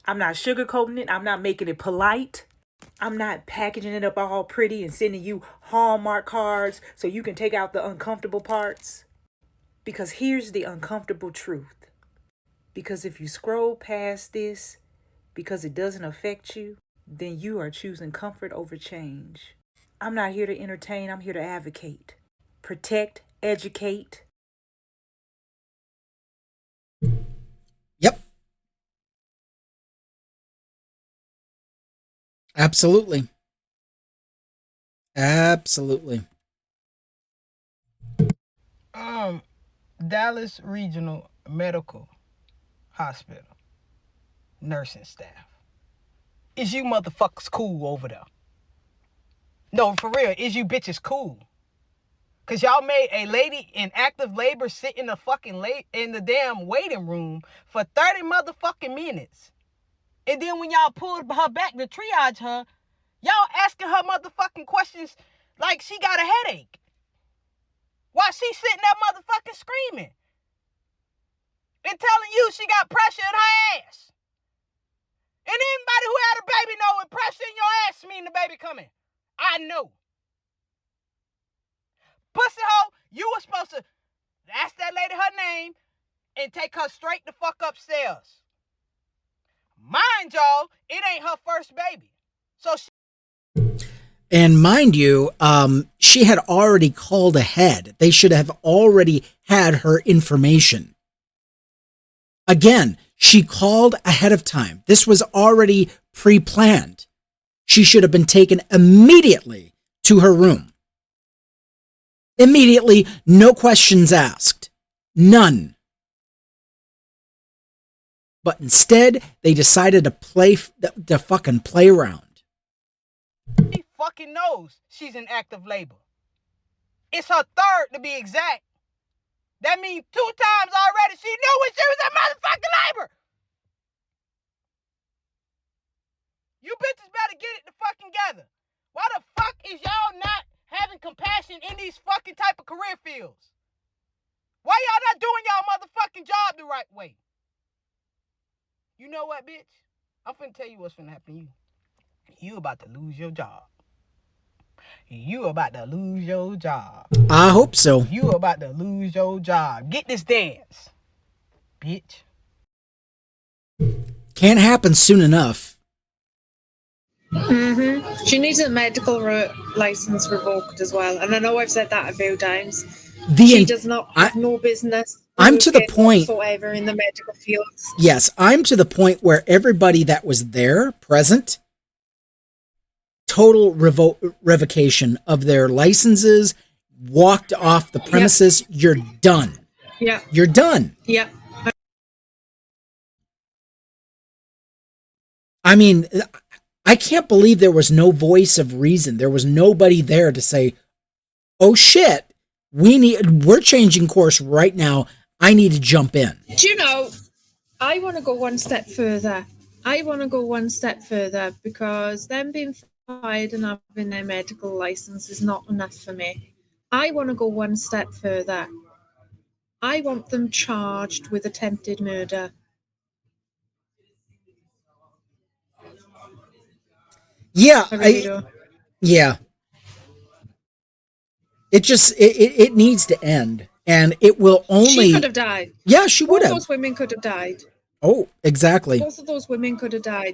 I'm not sugarcoating it. I'm not making it polite. I'm not packaging it up all pretty and sending you Hallmark cards so you can take out the uncomfortable parts. Because here's the uncomfortable truth. Because if you scroll past this because it doesn't affect you, then you are choosing comfort over change. I'm not here to entertain. I'm here to advocate, protect, educate. Yep. Absolutely. Absolutely. Dallas Regional Medical Hospital nursing staff. Is you motherfuckers cool over there? No, for real, is you bitches cool? Cause y'all made a lady in active labor sit in the damn waiting room for 30 motherfucking minutes. And then when y'all pulled her back to triage her, y'all asking her motherfucking questions like she got a headache. while she's sitting there motherfucking screaming and telling you she got pressure in her ass. And anybody who had a baby know when pressure in your ass mean the baby coming. I know. Pussy hoe, you were supposed to ask that lady her name and take her straight the fuck upstairs. Mind y'all, it ain't her first baby. So And mind you, she had already called ahead. They should have already had her information. Again, she called ahead of time. This was already pre-planned. She should have been taken immediately to her room. Immediately, no questions asked. None. But instead, they decided to fucking play around. she fucking knows she's in active labor. It's her third to be exact. That means 2 times already she knew when she was in motherfucking labor. You bitches better get it the fucking together. Why the fuck is y'all not having compassion in these fucking type of career fields? Why y'all not doing y'all motherfucking job the right way? You know what, bitch? I'm finna tell you what's finna happen to you. You about to lose your job. You about to lose your job. I hope so. You about to lose your job. Get this dance, bitch. Can't happen soon enough. She needs a medical license revoked as well. And I know I've said that a few times. She does not have no business. I'm to the point whatsoever in the medical field. Yes, I'm to the point where everybody that was there present, total revocation of their licenses, walked off the premises. Yep. You're done. Yeah. You're done. Yeah. I mean, I can't believe there was no voice of reason. There was nobody there to say, "Oh shit, we're changing course right now. I need to jump in." Do you know, I want to go one step further. Because them being fired and having their medical license is not enough for me. I want to go one step further. I want them charged with attempted murder. Yeah, I really do. Yeah. It needs to end, and it will only. She could have died. Yeah, she would have. Both those women could have died. Oh, exactly. Both of those women could have died.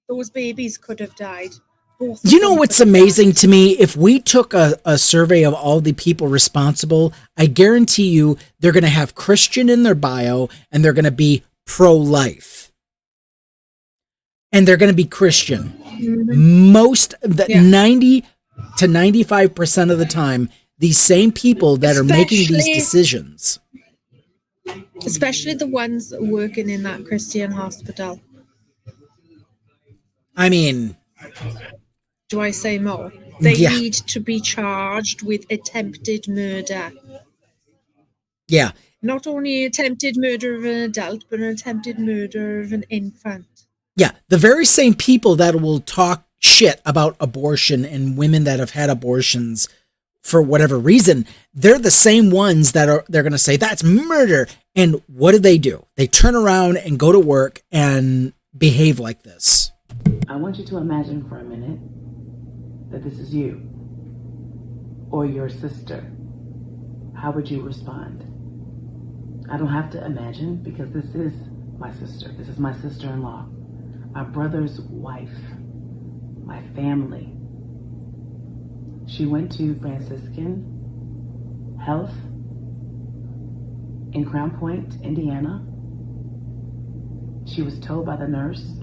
Those babies could have died. You know what's amazing to me? If we took a survey of all the people responsible, I guarantee you they're going to have Christian in their bio, and they're going to be pro-life. And they're going to be Christian. Mm-hmm. 90 to 95% of the time, these same people that are making these decisions. Especially the ones working in that Christian hospital. I mean, do I say more? They need to be charged with attempted murder. Yeah. Not only attempted murder of an adult, but an attempted murder of an infant. Yeah. The very same people that will talk shit about abortion and women that have had abortions for whatever reason, they're the same ones they're going to say that's murder. And what do? They turn around and go to work and behave like this. I want you to imagine for a minute that this is you or your sister. How would you respond? I don't have to imagine because this is my sister. This is my sister-in-law, my brother's wife, my family. She went to Franciscan Health in Crown Point, Indiana. She was told by the nurse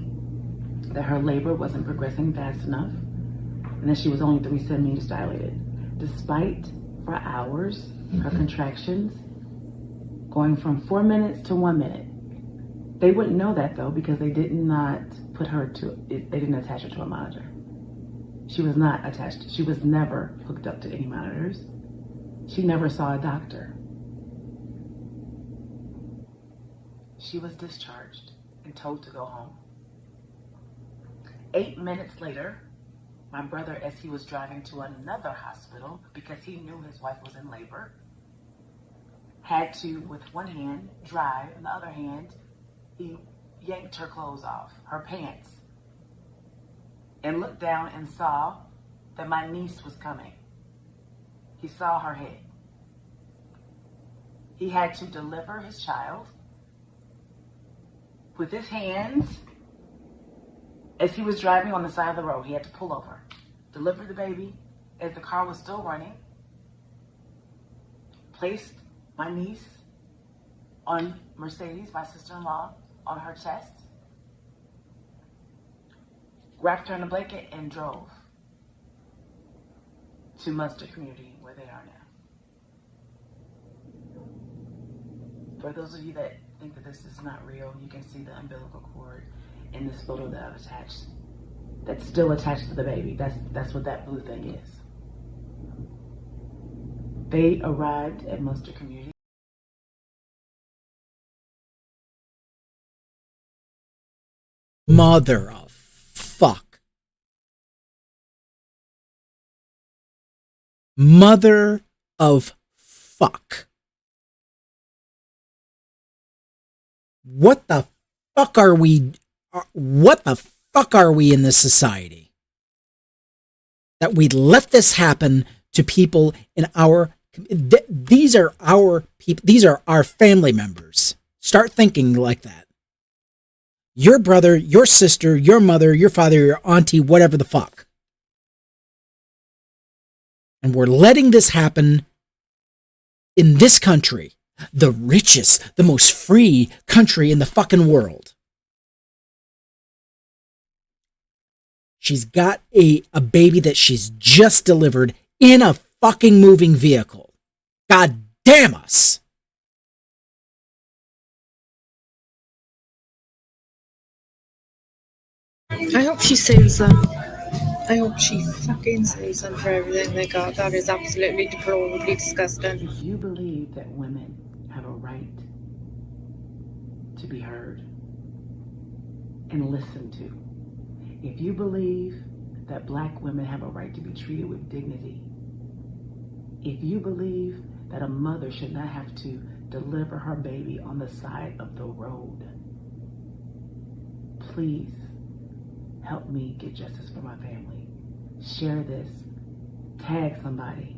that her labor wasn't progressing fast enough and that she was only 3 centimeters dilated. Despite, for hours, her contractions going from 4 minutes to 1 minute. They wouldn't know that though because they did not they didn't attach her to a monitor. She was not attached. She was never hooked up to any monitors. She never saw a doctor. She was discharged and told to go home. 8 minutes later, my brother, as he was driving to another hospital because he knew his wife was in labor, had to, with one hand, drive, and the other hand, he yanked her clothes off, her pants, and looked down and saw that my niece was coming. He saw her head. He had to deliver his child with his hands as he was driving on the side of the road. He had to pull over, deliver the baby as the car was still running, placed my niece on Mercedes, my sister-in-law, on her chest, wrapped her in a blanket, and drove to Munster Community, where they are now. For those of you that think that this is not real, you can see the umbilical cord in this photo that I've attached. That's still attached to the baby. That's what that blue thing is. They arrived at Munster Community. Mother of fuck. Mother of fuck. What the fuck are we? What the fuck are we in this society? That we let this happen to people in our. These are our people. These are our family members. Start thinking like that. Your brother, your sister, your mother, your father, your auntie, whatever the fuck. And we're letting this happen in this country, the richest, the most free country in the fucking world. She's got a baby that she's just delivered in a fucking moving vehicle. God damn us. I hope she sues them. I hope she fucking sues them for everything they got. That is absolutely deplorably disgusting. If you believe that women have a right to be heard and listened to, if you believe that black women have a right to be treated with dignity, if you believe that a mother should not have to deliver her baby on the side of the road, please help me get justice for my family. Share this. Tag somebody.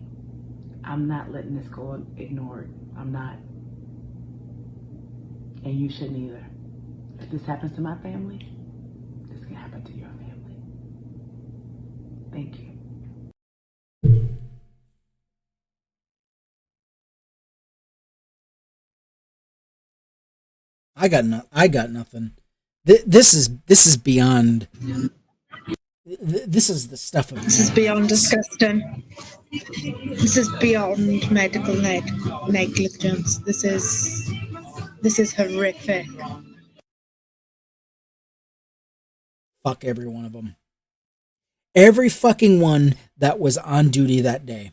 I'm not letting this go ignored. I'm not. And you shouldn't either. If this happens to my family, this can happen to your family. Thank you. I got nothing. This is beyond. This is the stuff of. This is beyond disgusting. This is beyond medical negligence. This is horrific. Fuck every one of them. Every fucking one that was on duty that day.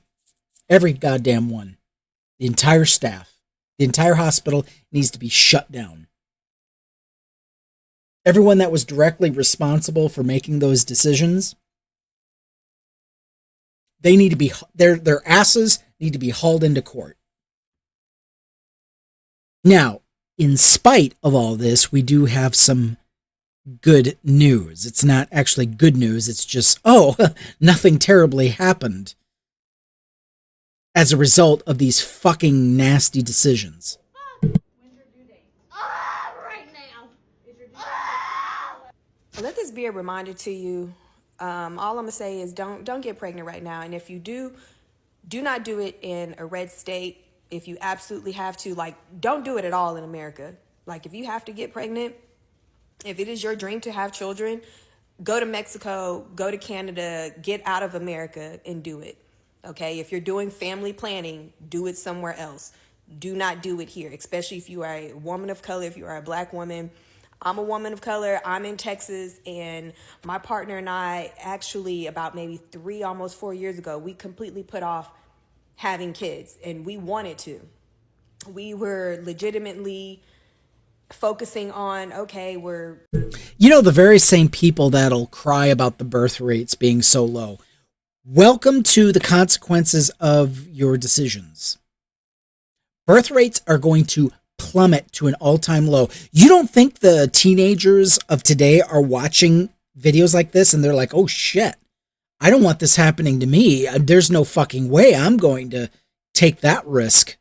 Every goddamn one. The entire staff. The entire hospital needs to be shut down. Everyone that was directly responsible for making those decisions, they need to be, their asses need to be hauled into court. Now, in spite of all this, we do have some good news. It's not actually good news. It's just, nothing terribly happened as a result of these fucking nasty decisions. Let this be a reminder to you. All I'm gonna say is don't get pregnant right now. And if you do not do it in a red state. If you absolutely have to, don't do it at all in America. If you have to get pregnant, if it is your dream to have children, go to Mexico, go to Canada, get out of America and do it. Okay? If you're doing family planning, do it somewhere else. Do not do it here, especially if you are a woman of color, if you are a black woman. I'm a woman of color. I'm in Texas, and my partner and I actually about maybe 3, almost 4 years ago, we completely put off having kids, and we wanted to. We were legitimately focusing on, the very same people that'll cry about the birth rates being so low. Welcome to the consequences of your decisions. Birth rates are going to plummet to an all-time low. You don't think the teenagers of today are watching videos like this and they're like, oh shit, I don't want this happening to me. There's no fucking way I'm going to take that risk.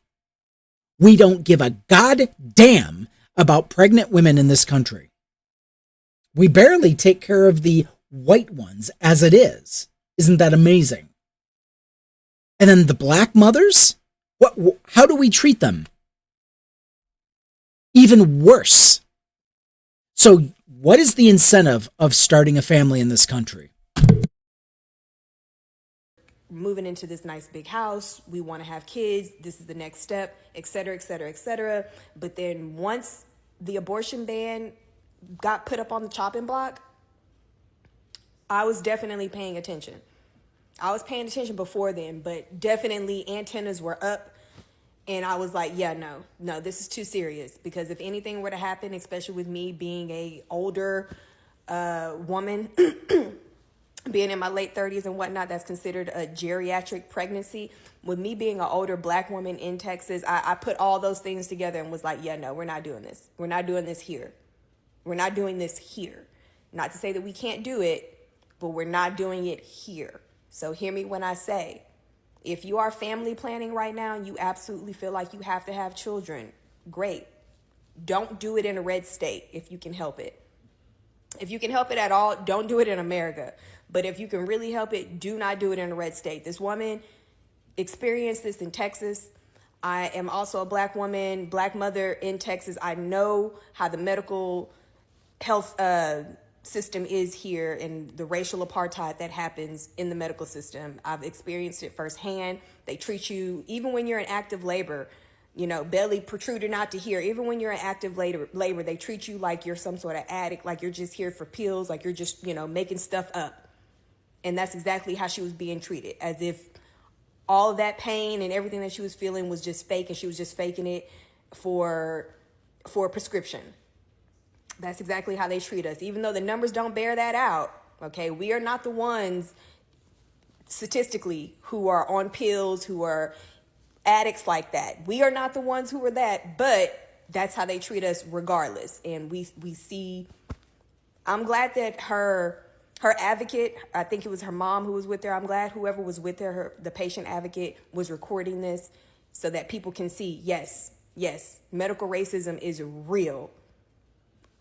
We don't give a goddamn about pregnant women in this country. We barely take care of the white ones as it is. Isn't that amazing? And then the black mothers? How do we treat them? Even worse. So what is the incentive of starting a family in this country? Moving into this nice big house, we want to have kids, this is the next step, et cetera, et cetera, et cetera. But then once the abortion ban got put up on the chopping block, I was definitely paying attention. I was paying attention before then, but definitely antennas were up. And I was like, yeah, no, this is too serious. Because if anything were to happen, especially with me being a older woman, being in my late 30s and whatnot, that's considered a geriatric pregnancy. With me being an older black woman in Texas, I put all those things together and was like, yeah, no, we're not doing this. We're not doing this here. We're not doing this here. Not to say that we can't do it, but we're not doing it here. So hear me when I say, if you are family planning right now and you absolutely feel like you have to have children, great. Don't do it in a red state if you can help it. If you can help it at all, don't do it in America. But if you can really help it, do not do it in a red state. This woman experienced this in Texas. I am also a black woman, black mother in Texas. I know how the medical health system is here and the racial apartheid that happens in the medical system. I've experienced it firsthand. They treat you, even when you're in active labor, belly protruded not to hear. Even when you're in active labor, they treat you like you're some sort of addict, like you're just here for pills, like you're just, making stuff up. And that's exactly how she was being treated, as if all of that pain and everything that she was feeling was just fake and she was just faking it for a prescription. That's exactly how they treat us. Even though the numbers don't bear that out, okay? We are not the ones statistically who are on pills, who are addicts like that. We are not the ones who are that, but that's how they treat us regardless. And we see, I'm glad that her advocate, I think it was her mom who was with her. I'm glad whoever was with her, the patient advocate, was recording this so that people can see, yes, medical racism is real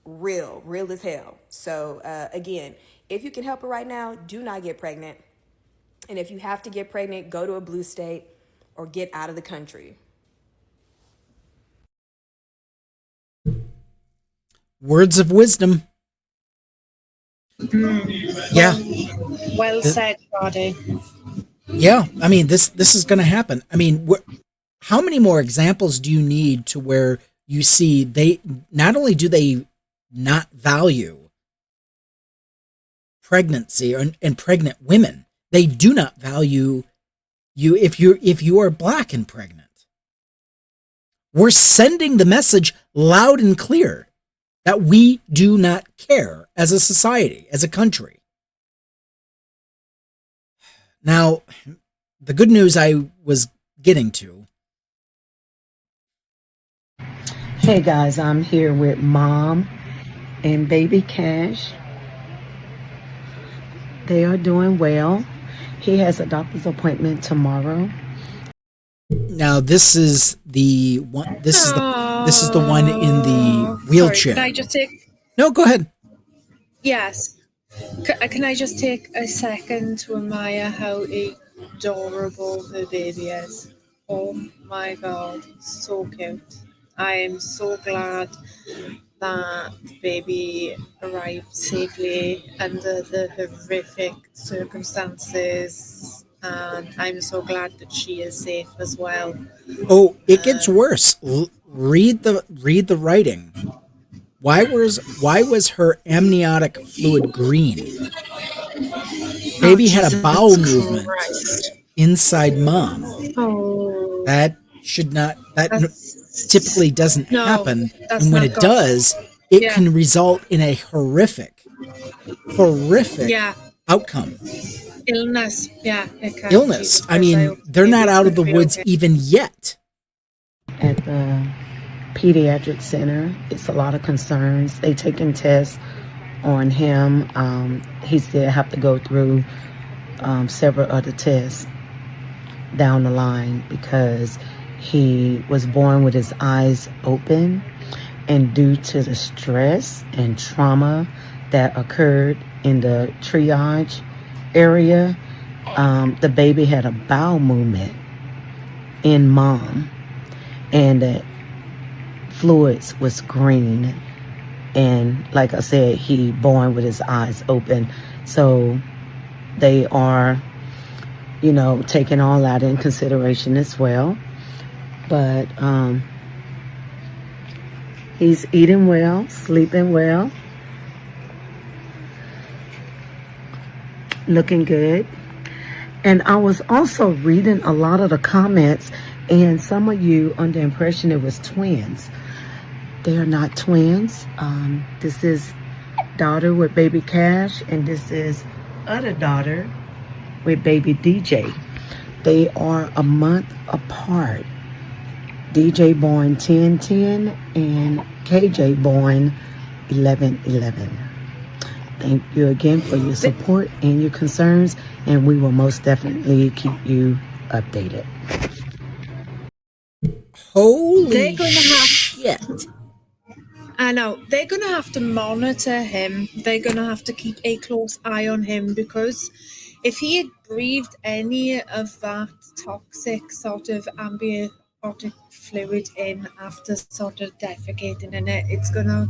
as hell. So again, if you can help it right now, do not get pregnant. And if you have to get pregnant, go to a blue state or get out of the country. Words of wisdom. Yeah. Well said, Roddy. Yeah, I mean, this is going to happen. I mean, how many more examples do you need to where you see they not only do they not value pregnancy and pregnant women, they do not value you if you are black and pregnant. We're sending the message loud and clear that we do not care as a society, as a country. Now, the good news I was getting to. Hey guys, I'm here with Mom and Baby Cash. They are doing well. He has a doctor's appointment tomorrow. Now this is the one. This is the one in the wheelchair. Sorry, can I just take? No, go ahead. Yes. Can I just take a second to admire how adorable the baby is? Oh my god, so cute. I am so glad that the baby arrived safely under the horrific circumstances, and I'm so glad that she is safe as well. Oh, it gets worse. Read the writing. Why was her amniotic fluid green? Baby had a bowel movement inside mom. Oh. That should not. That typically doesn't happen, and when it does, it can result in a horrific outcome. Illness, yeah. It can. Illness. I mean, they're not out of the woods even yet. At the pediatric center. It's a lot of concerns. They taking tests on him. He still have to go through several other tests down the line because he was born with his eyes open, and due to the stress and trauma that occurred in the triage area, the baby had a bowel movement in mom, and the fluids was green, and like I said, he born with his eyes open. So they are, taking all that in consideration as well. But he's eating well, sleeping well, looking good. And I was also reading a lot of the comments, and some of you under the impression it was twins. They are not twins. This is daughter with baby Cash, and this is other daughter with baby DJ. They are a month apart. DJ born 10/10 and KJ born 11/11. Thank you again for your support and your concerns, and we will most definitely keep you updated. Holy shit. I know. They're going to have to monitor him. They're going to have to keep a close eye on him, because if he had breathed any of that toxic sort of amniotic fluid in after sort of defecating in it, it's going to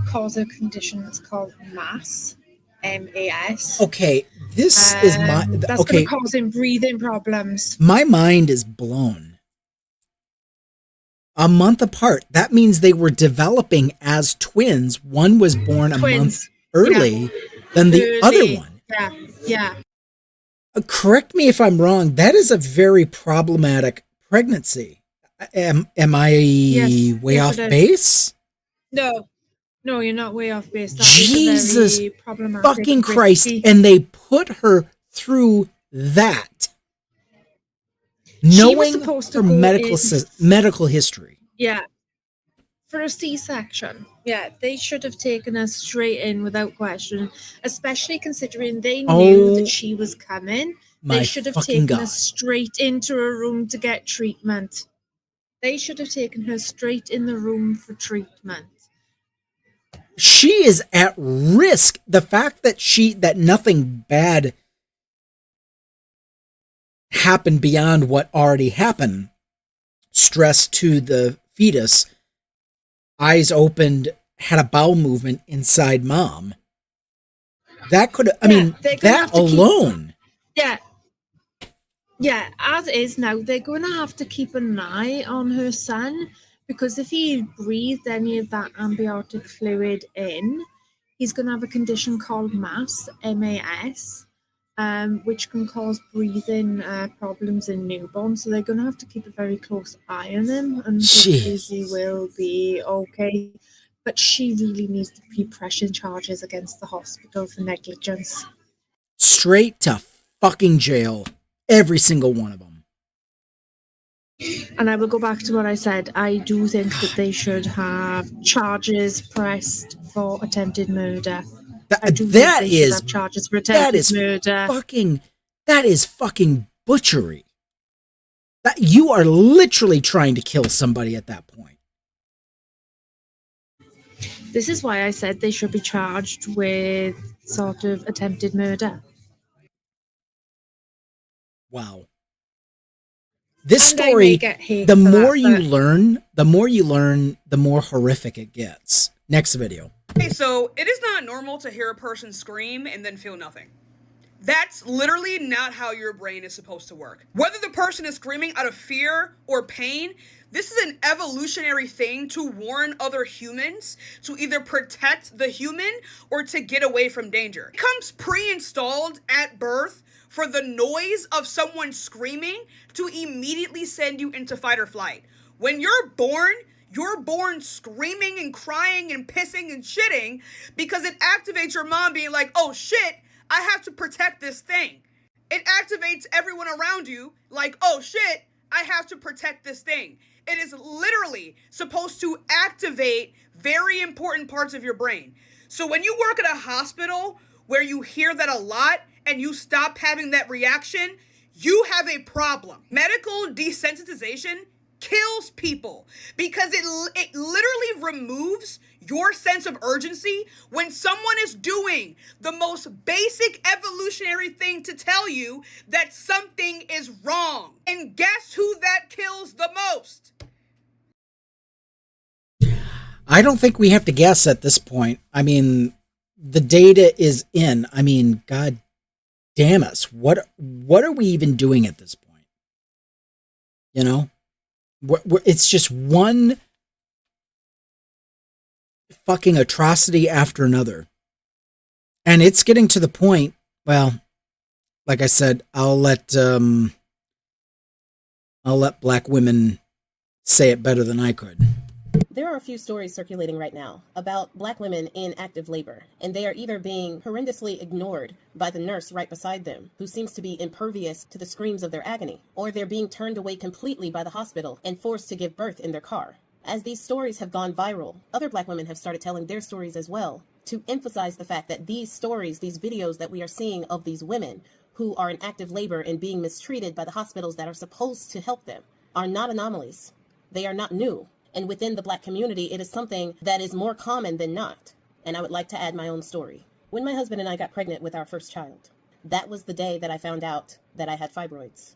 cause a condition that's called MAS. MAS. Okay, this is my... That's going to cause him breathing problems. My mind is blown. A month apart. That means they were developing as twins. One was born a month early than the other one. Yeah. Correct me if I'm wrong. That is a very problematic pregnancy. Am I way off base? No, you're not way off base. That Jesus fucking Christ. risky. And they put her through that. Knowing her medical history. Yeah. For a C-section. Yeah, they should have taken her straight in without question, especially considering they knew that she was coming. They should have taken her straight into a room to get treatment. They should have taken her straight in the room for treatment. She is at risk. The fact that nothing bad happened beyond what already happened, stress to the fetus, eyes opened, had a bowel movement inside mom. That could, that alone. Yeah, as is now, they're going to have to keep an eye on her son, because if he breathed any of that amniotic fluid in, he's going to have a condition called MAS, M-A-S, which can cause breathing problems in newborns. So they're going to have to keep a very close eye on him, and hopefully he will be okay. But she really needs to be pressing charges against the hospital for negligence. Straight to fucking jail. Every single one of them. And I will go back to what I said. I do think that they should have charges pressed for attempted murder. That is charges for attempted murder. That is fucking butchery. That you are literally trying to kill somebody at that point. This is why I said they should be charged with sort of attempted murder. Wow. This story, the more you learn, the more horrific it gets. Next video. Okay, so it is not normal to hear a person scream and then feel nothing. That's literally not how your brain is supposed to work. Whether the person is screaming out of fear or pain, this is an evolutionary thing to warn other humans to either protect the human or to get away from danger. It comes pre-installed at birth for the noise of someone screaming to immediately send you into fight or flight. When you're born screaming and crying and pissing and shitting because it activates your mom being like, oh shit, I have to protect this thing. It activates everyone around you like, oh shit, I have to protect this thing. It is literally supposed to activate very important parts of your brain. So when you work at a hospital where you hear that a lot and you stop having that reaction, you have a problem. Medical desensitization kills people because it literally removes your sense of urgency when someone is doing the most basic evolutionary thing to tell you that something is wrong. And guess who that kills the most? I don't think we have to guess at this point. I mean, the data is in. I mean, God damn us. What are we even doing at this point? You know? It's just one fucking atrocity after another. And it's getting to the point, well, like I said, I'll let black women say it better than I could. There are a few stories circulating right now about black women in active labor, and they are either being horrendously ignored by the nurse right beside them, who seems to be impervious to the screams of their agony, or they're being turned away completely by the hospital and forced to give birth in their car. As these stories have gone viral, other black women have started telling their stories as well, to emphasize the fact that these stories, these videos that we are seeing of these women who are in active labor and being mistreated by the hospitals that are supposed to help them, are not anomalies. They are not new. And within the black community, it is something that is more common than not. And I would like to add my own story. When my husband and I got pregnant with our first child, that was the day that I found out that I had fibroids.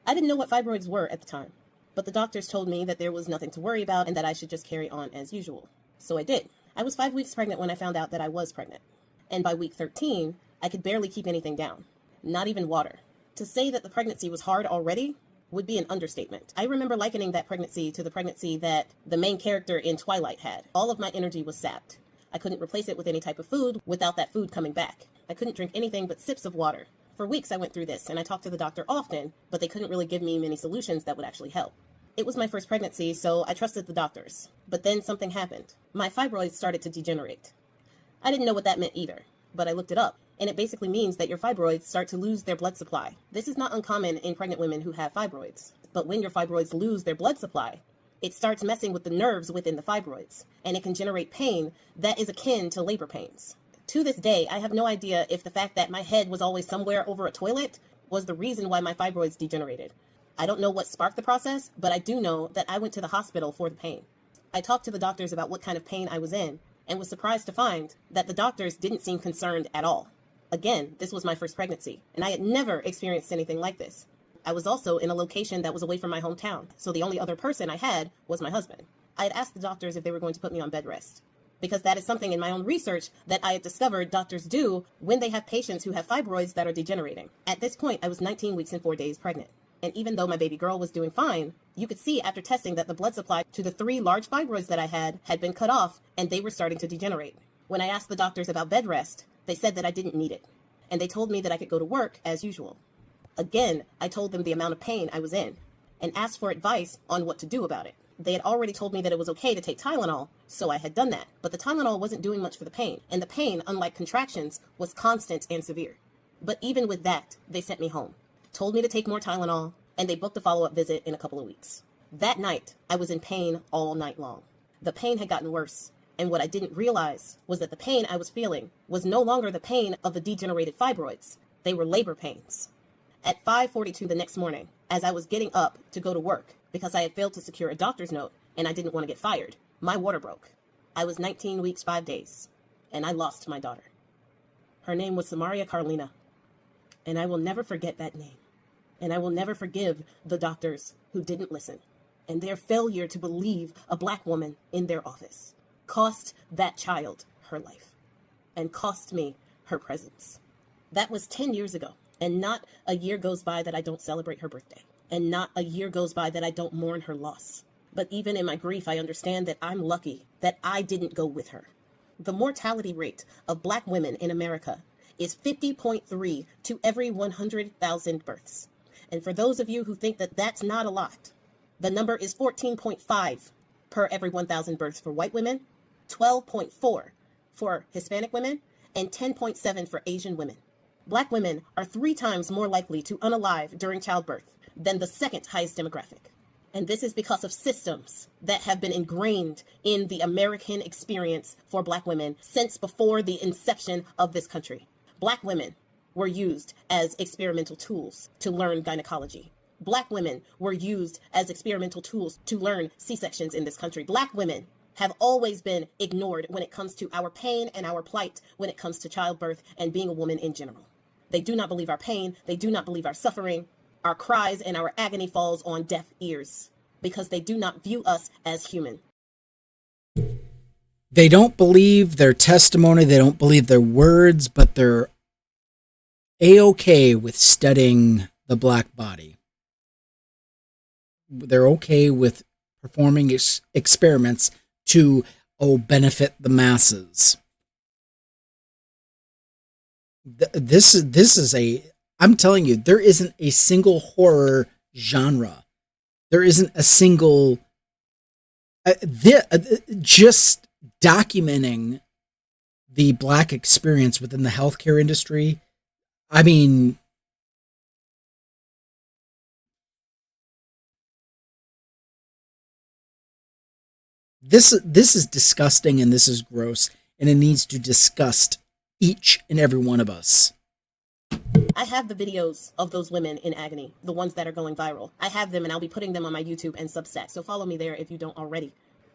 I didn't know what fibroids were at the time, but the doctors told me that there was nothing to worry about and that I should just carry on as usual. So I did. I was 5 weeks pregnant when I found out that I was pregnant. And by week 13, I could barely keep anything down, not even water. To say that the pregnancy was hard already would be an understatement. I remember likening that pregnancy to the pregnancy that the main character in Twilight had. All of my energy was sapped. I couldn't replace it with any type of food without that food coming back. I couldn't drink anything but sips of water. For weeks I went through this, and I talked to the doctor often, but they couldn't really give me many solutions that would actually help. It was my first pregnancy, so I trusted the doctors. But then something happened. My fibroids started to degenerate. I didn't know what that meant either, but I looked it up. And it basically means that your fibroids start to lose their blood supply. This is not uncommon in pregnant women who have fibroids. But when your fibroids lose their blood supply, it starts messing with the nerves within the fibroids, and it can generate pain that is akin to labor pains. To this day, I have no idea if the fact that my head was always somewhere over a toilet was the reason why my fibroids degenerated. I don't know what sparked the process, but I do know that I went to the hospital for the pain. I talked to the doctors about what kind of pain I was in, and was surprised to find that the doctors didn't seem concerned at all. Again, this was my first pregnancy, and I had never experienced anything like this. I was also in a location that was away from my hometown, so the only other person I had was my husband. I had asked the doctors if they were going to put me on bed rest, because that is something in my own research that I had discovered doctors do when they have patients who have fibroids that are degenerating. At this point, I was 19 weeks and 4 days pregnant, and even though my baby girl was doing fine, you could see after testing that the blood supply to the 3 large fibroids that I had been cut off, and they were starting to degenerate. When I asked the doctors about bed rest, they said that I didn't need it, and they told me that I could go to work as usual. Again, I told them the amount of pain I was in, and asked for advice on what to do about it. They had already told me that it was okay to take Tylenol, so I had done that. But the Tylenol wasn't doing much for the pain, and the pain, unlike contractions, was constant and severe. But even with that, they sent me home, told me to take more Tylenol, and they booked a follow-up visit in a couple of weeks. That night, I was in pain all night long. The pain had gotten worse. And what I didn't realize was that the pain I was feeling was no longer the pain of the degenerated fibroids. They were labor pains. At 5:42 the next morning, as I was getting up to go to work because I had failed to secure a doctor's note and I didn't want to get fired, my water broke. I was 19 weeks, 5 days, and I lost my daughter. Her name was Samaria Carlina, and I will never forget that name. And I will never forgive the doctors who didn't listen and their failure to believe a black woman in their office. Cost that child her life and cost me her presence. That was 10 years ago, and not a year goes by that I don't celebrate her birthday, and not a year goes by that I don't mourn her loss. But even in my grief, I understand that I'm lucky that I didn't go with her. The mortality rate of black women in America is 50.3 to every 100,000 births. And for those of you who think that that's not a lot, the number is 14.5 per every 1,000 births for white women, 12.4 for Hispanic women, and 10.7 for Asian women. Black women are 3 times more likely to unalive during childbirth than the second highest demographic. And this is because of systems that have been ingrained in the American experience for Black women since before the inception of this country. Black women were used as experimental tools to learn gynecology. Black women were used as experimental tools to learn C-sections in this country. Black women have always been ignored when it comes to our pain and our plight when it comes to childbirth and being a woman in general. They do not believe our pain. They do not believe our suffering. Our cries and our agony falls on deaf ears because they do not view us as human. They don't believe their testimony. They don't believe their words, but they're A-okay with studying the Black body. They're okay with performing experiments to benefit the masses. This is I'm telling you, there isn't a single horror genre. There isn't a single just documenting the Black experience within the healthcare industry. I mean, this is disgusting and this is gross, and it needs to disgust each and every one of us. I have the videos of those women in agony, the ones that are going viral. I have them and I'll be putting them on my YouTube and Substack, so follow me there if you don't already.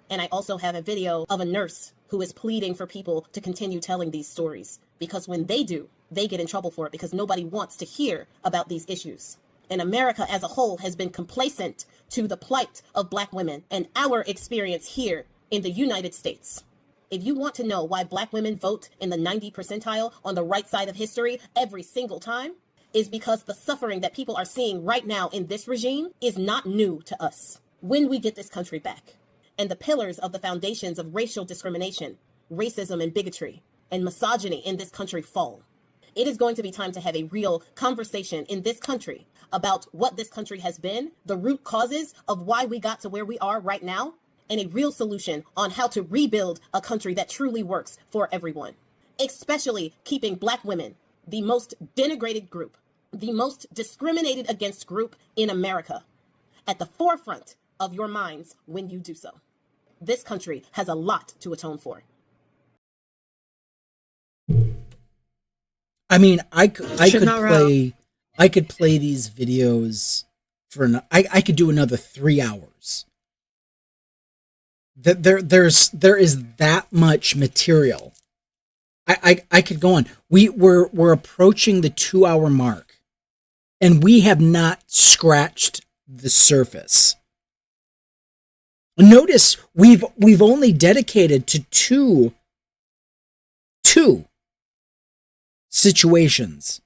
And I also have a video of a nurse who is pleading for people to continue telling these stories, because when they do, they get in trouble for it because nobody wants to hear about these issues. And America as a whole has been complacent to the plight of Black women and our experience here in the United States. If you want to know why Black women vote in the 90 percentile on the right side of history every single time, is because the suffering that people are seeing right now in this regime is not new to us. When we get this country back, and the pillars of the foundations of racial discrimination, racism and bigotry, and misogyny in this country fall, it is going to be time to have a real conversation in this country about what this country has been, the root causes of why we got to where we are right now, and a real solution on how to rebuild a country that truly works for everyone, especially keeping Black women, the most denigrated group, the most discriminated against group in America, at the forefront of your minds when you do so. This country has a lot to atone for. I mean, I could play these videos for I could do another 3 hours. There is that much material. I could go on. We're approaching the 2-hour mark, and we have not scratched the surface. Notice we've only dedicated to two situations,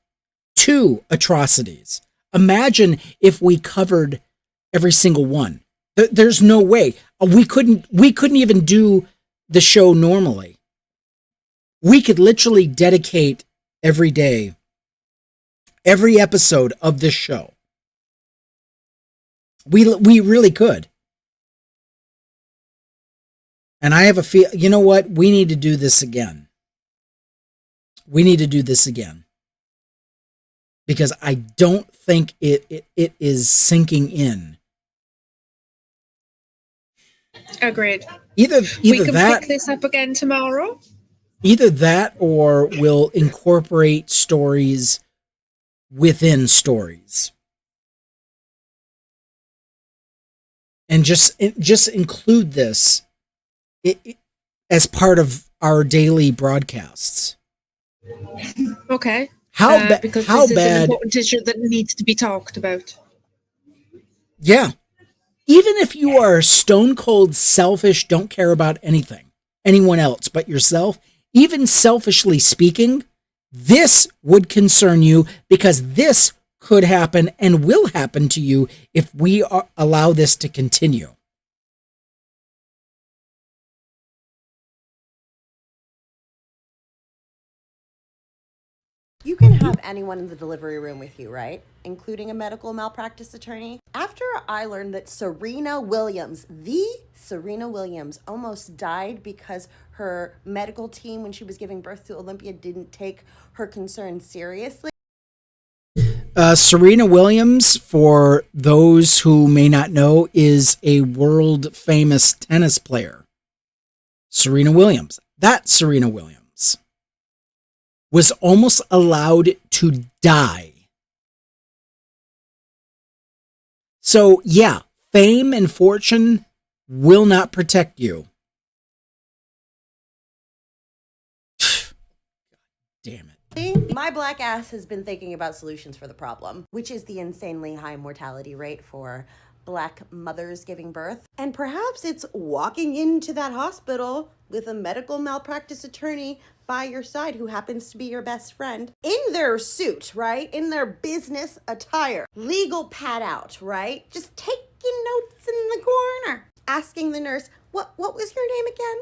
2 atrocities. Imagine if we covered every single one. There's no way. We couldn't even do the show normally. We could literally dedicate every day, every episode of this show. We really could. And I have a feel, you know what? We need to do this again. We need to do this again. Because I don't think it is sinking in. Agreed. Either we can that, pick this up again tomorrow. Either that, or we'll incorporate stories within stories, and just include this as part of our daily broadcasts. Okay. Because how this is bad? an important issue that needs to be talked about. Yeah. Even if you are stone cold selfish, don't care about anyone else but yourself, even selfishly speaking, this would concern you, because this could happen and will happen to you if we allow this to continue. You can have anyone in the delivery room with you, right? Including a medical malpractice attorney. After I learned that Serena Williams, almost died because her medical team, when she was giving birth to Olympia, didn't take her concerns seriously. Serena Williams, for those who may not know, is a world famous tennis player. Serena Williams, that Serena Williams, was almost allowed to die. So, yeah, fame and fortune will not protect you. Damn it. My black ass has been thinking about solutions for the problem, which is the insanely high mortality rate for black mothers giving birth. And perhaps it's walking into that hospital with a medical malpractice attorney by your side who happens to be your best friend in their suit, right? In their business attire, legal pad out, right? Just taking notes in the corner, asking the nurse, what was your name again?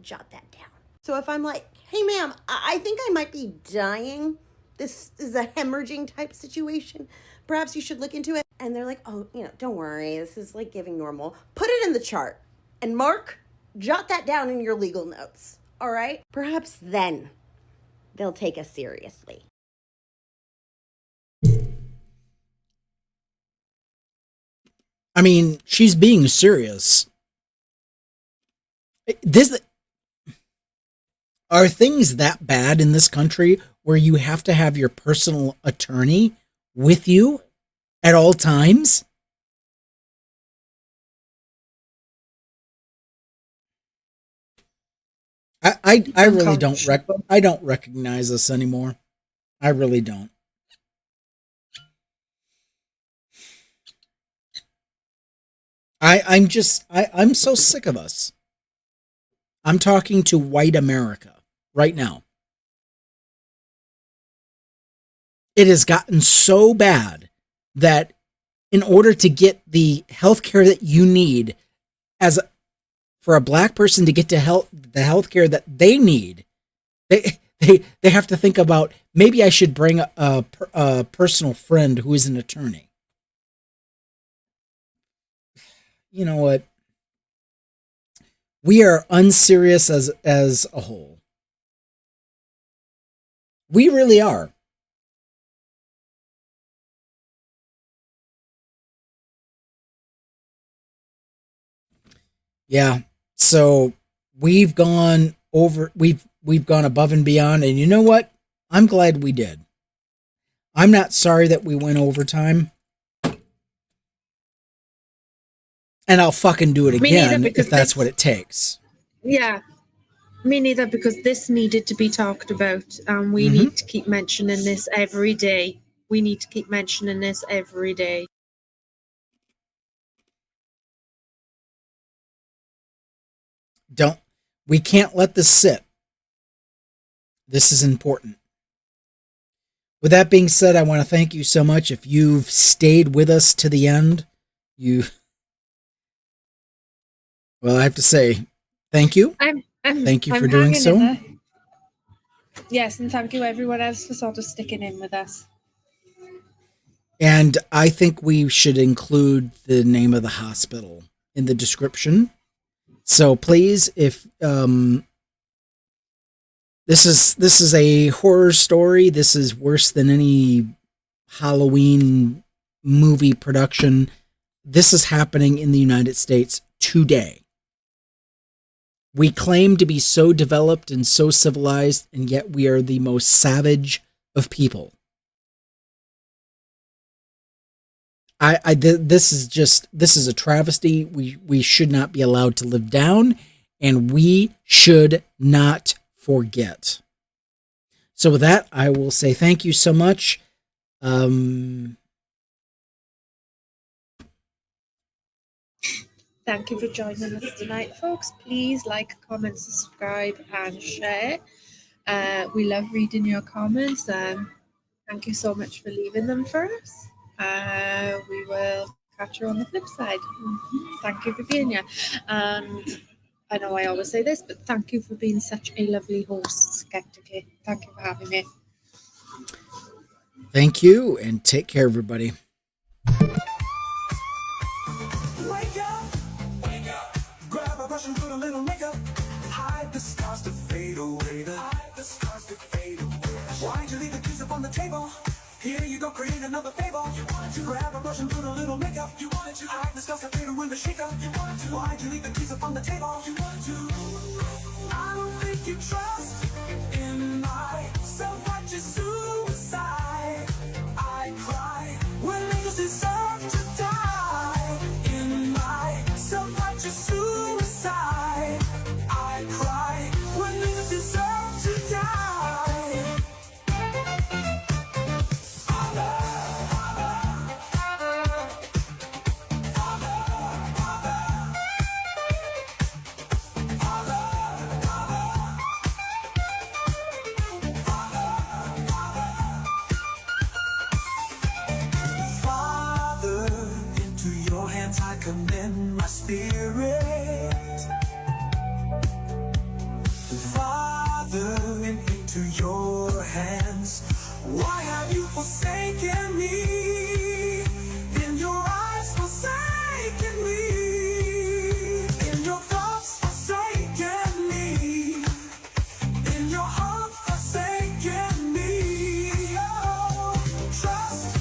Jot that down. So if I'm like, hey ma'am, I think I might be dying. This is a hemorrhaging type situation. Perhaps you should look into it. And they're like, oh, don't worry. This is like giving normal. Put it in the chart. And Mark, jot that down in your legal notes. All right? Perhaps then they'll take us seriously. I mean, she's being serious. Are things that bad in this country where you have to have your personal attorney with you at all times? I really don't recognize this anymore. I really don't. I'm so sick of us. I'm talking to white America right now. It has gotten so bad that in order to get the healthcare that you need for a black person to get to the healthcare that they need, they have to think about, maybe I should bring a personal friend who is an attorney. You know what? We are unserious as a whole. We really are. Yeah. So we've gone above and beyond, and you know what? I'm glad we did. I'm not sorry that we went overtime. And I'll fucking do it again if that's what it takes. Yeah. Me neither, because this needed to be talked about, and we need to keep mentioning this every day. We need to keep mentioning this every day. We can't let this sit. This is important. With that being said, I want to thank you so much. If you've stayed with us to the end, well, I have to say, thank you. Thank you for doing so. Yes, and thank you everyone else for sort of sticking in with us. And I think we should include the name of the hospital in the description. So please, if this is a horror story, this is worse than any Halloween movie production. This is happening in the United States today. We claim to be so developed and so civilized, and yet we are the most savage of people. This is a travesty. We should not be allowed to live down, and we should not forget. So with that, I will say thank you so much. Thank you for joining us tonight, folks. Please like, comment, subscribe, and share. We love reading your comments. Thank you so much for leaving them for us. We will catch you on the flip side. Thank you for being here. And I know I always say this, but thank you for being such a lovely host, Skeptically. Thank you for having me. Thank you, and take care, everybody. Brushing through a little makeup, hide the scars to fade away. Why'd you leave the keys up on the table? Here you go, create another fable. You want to grab a brush and put a little makeup. You want to act disgusted later when the shake up. You want to why'd you leave the keys up on the table? You want to I don't think you trust in my self-righteous suicide. I cry when angels deserve to die. In my self-righteous suicide, I cry when angels deserve to die. I commend my spirit, Father, into your hands. Why have you forsaken me? In your eyes forsaken me. In your thoughts forsaken me. In your heart forsaken me. Oh, trust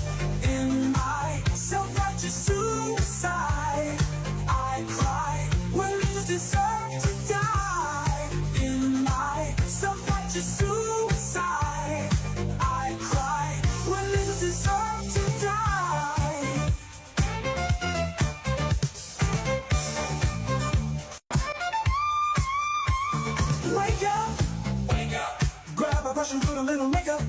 in my self-righteous suicide. I cry when angels deserve to die. In my self-righteous suicide, I cry when angels deserve to die. Wake up, grab a brush and put a little makeup.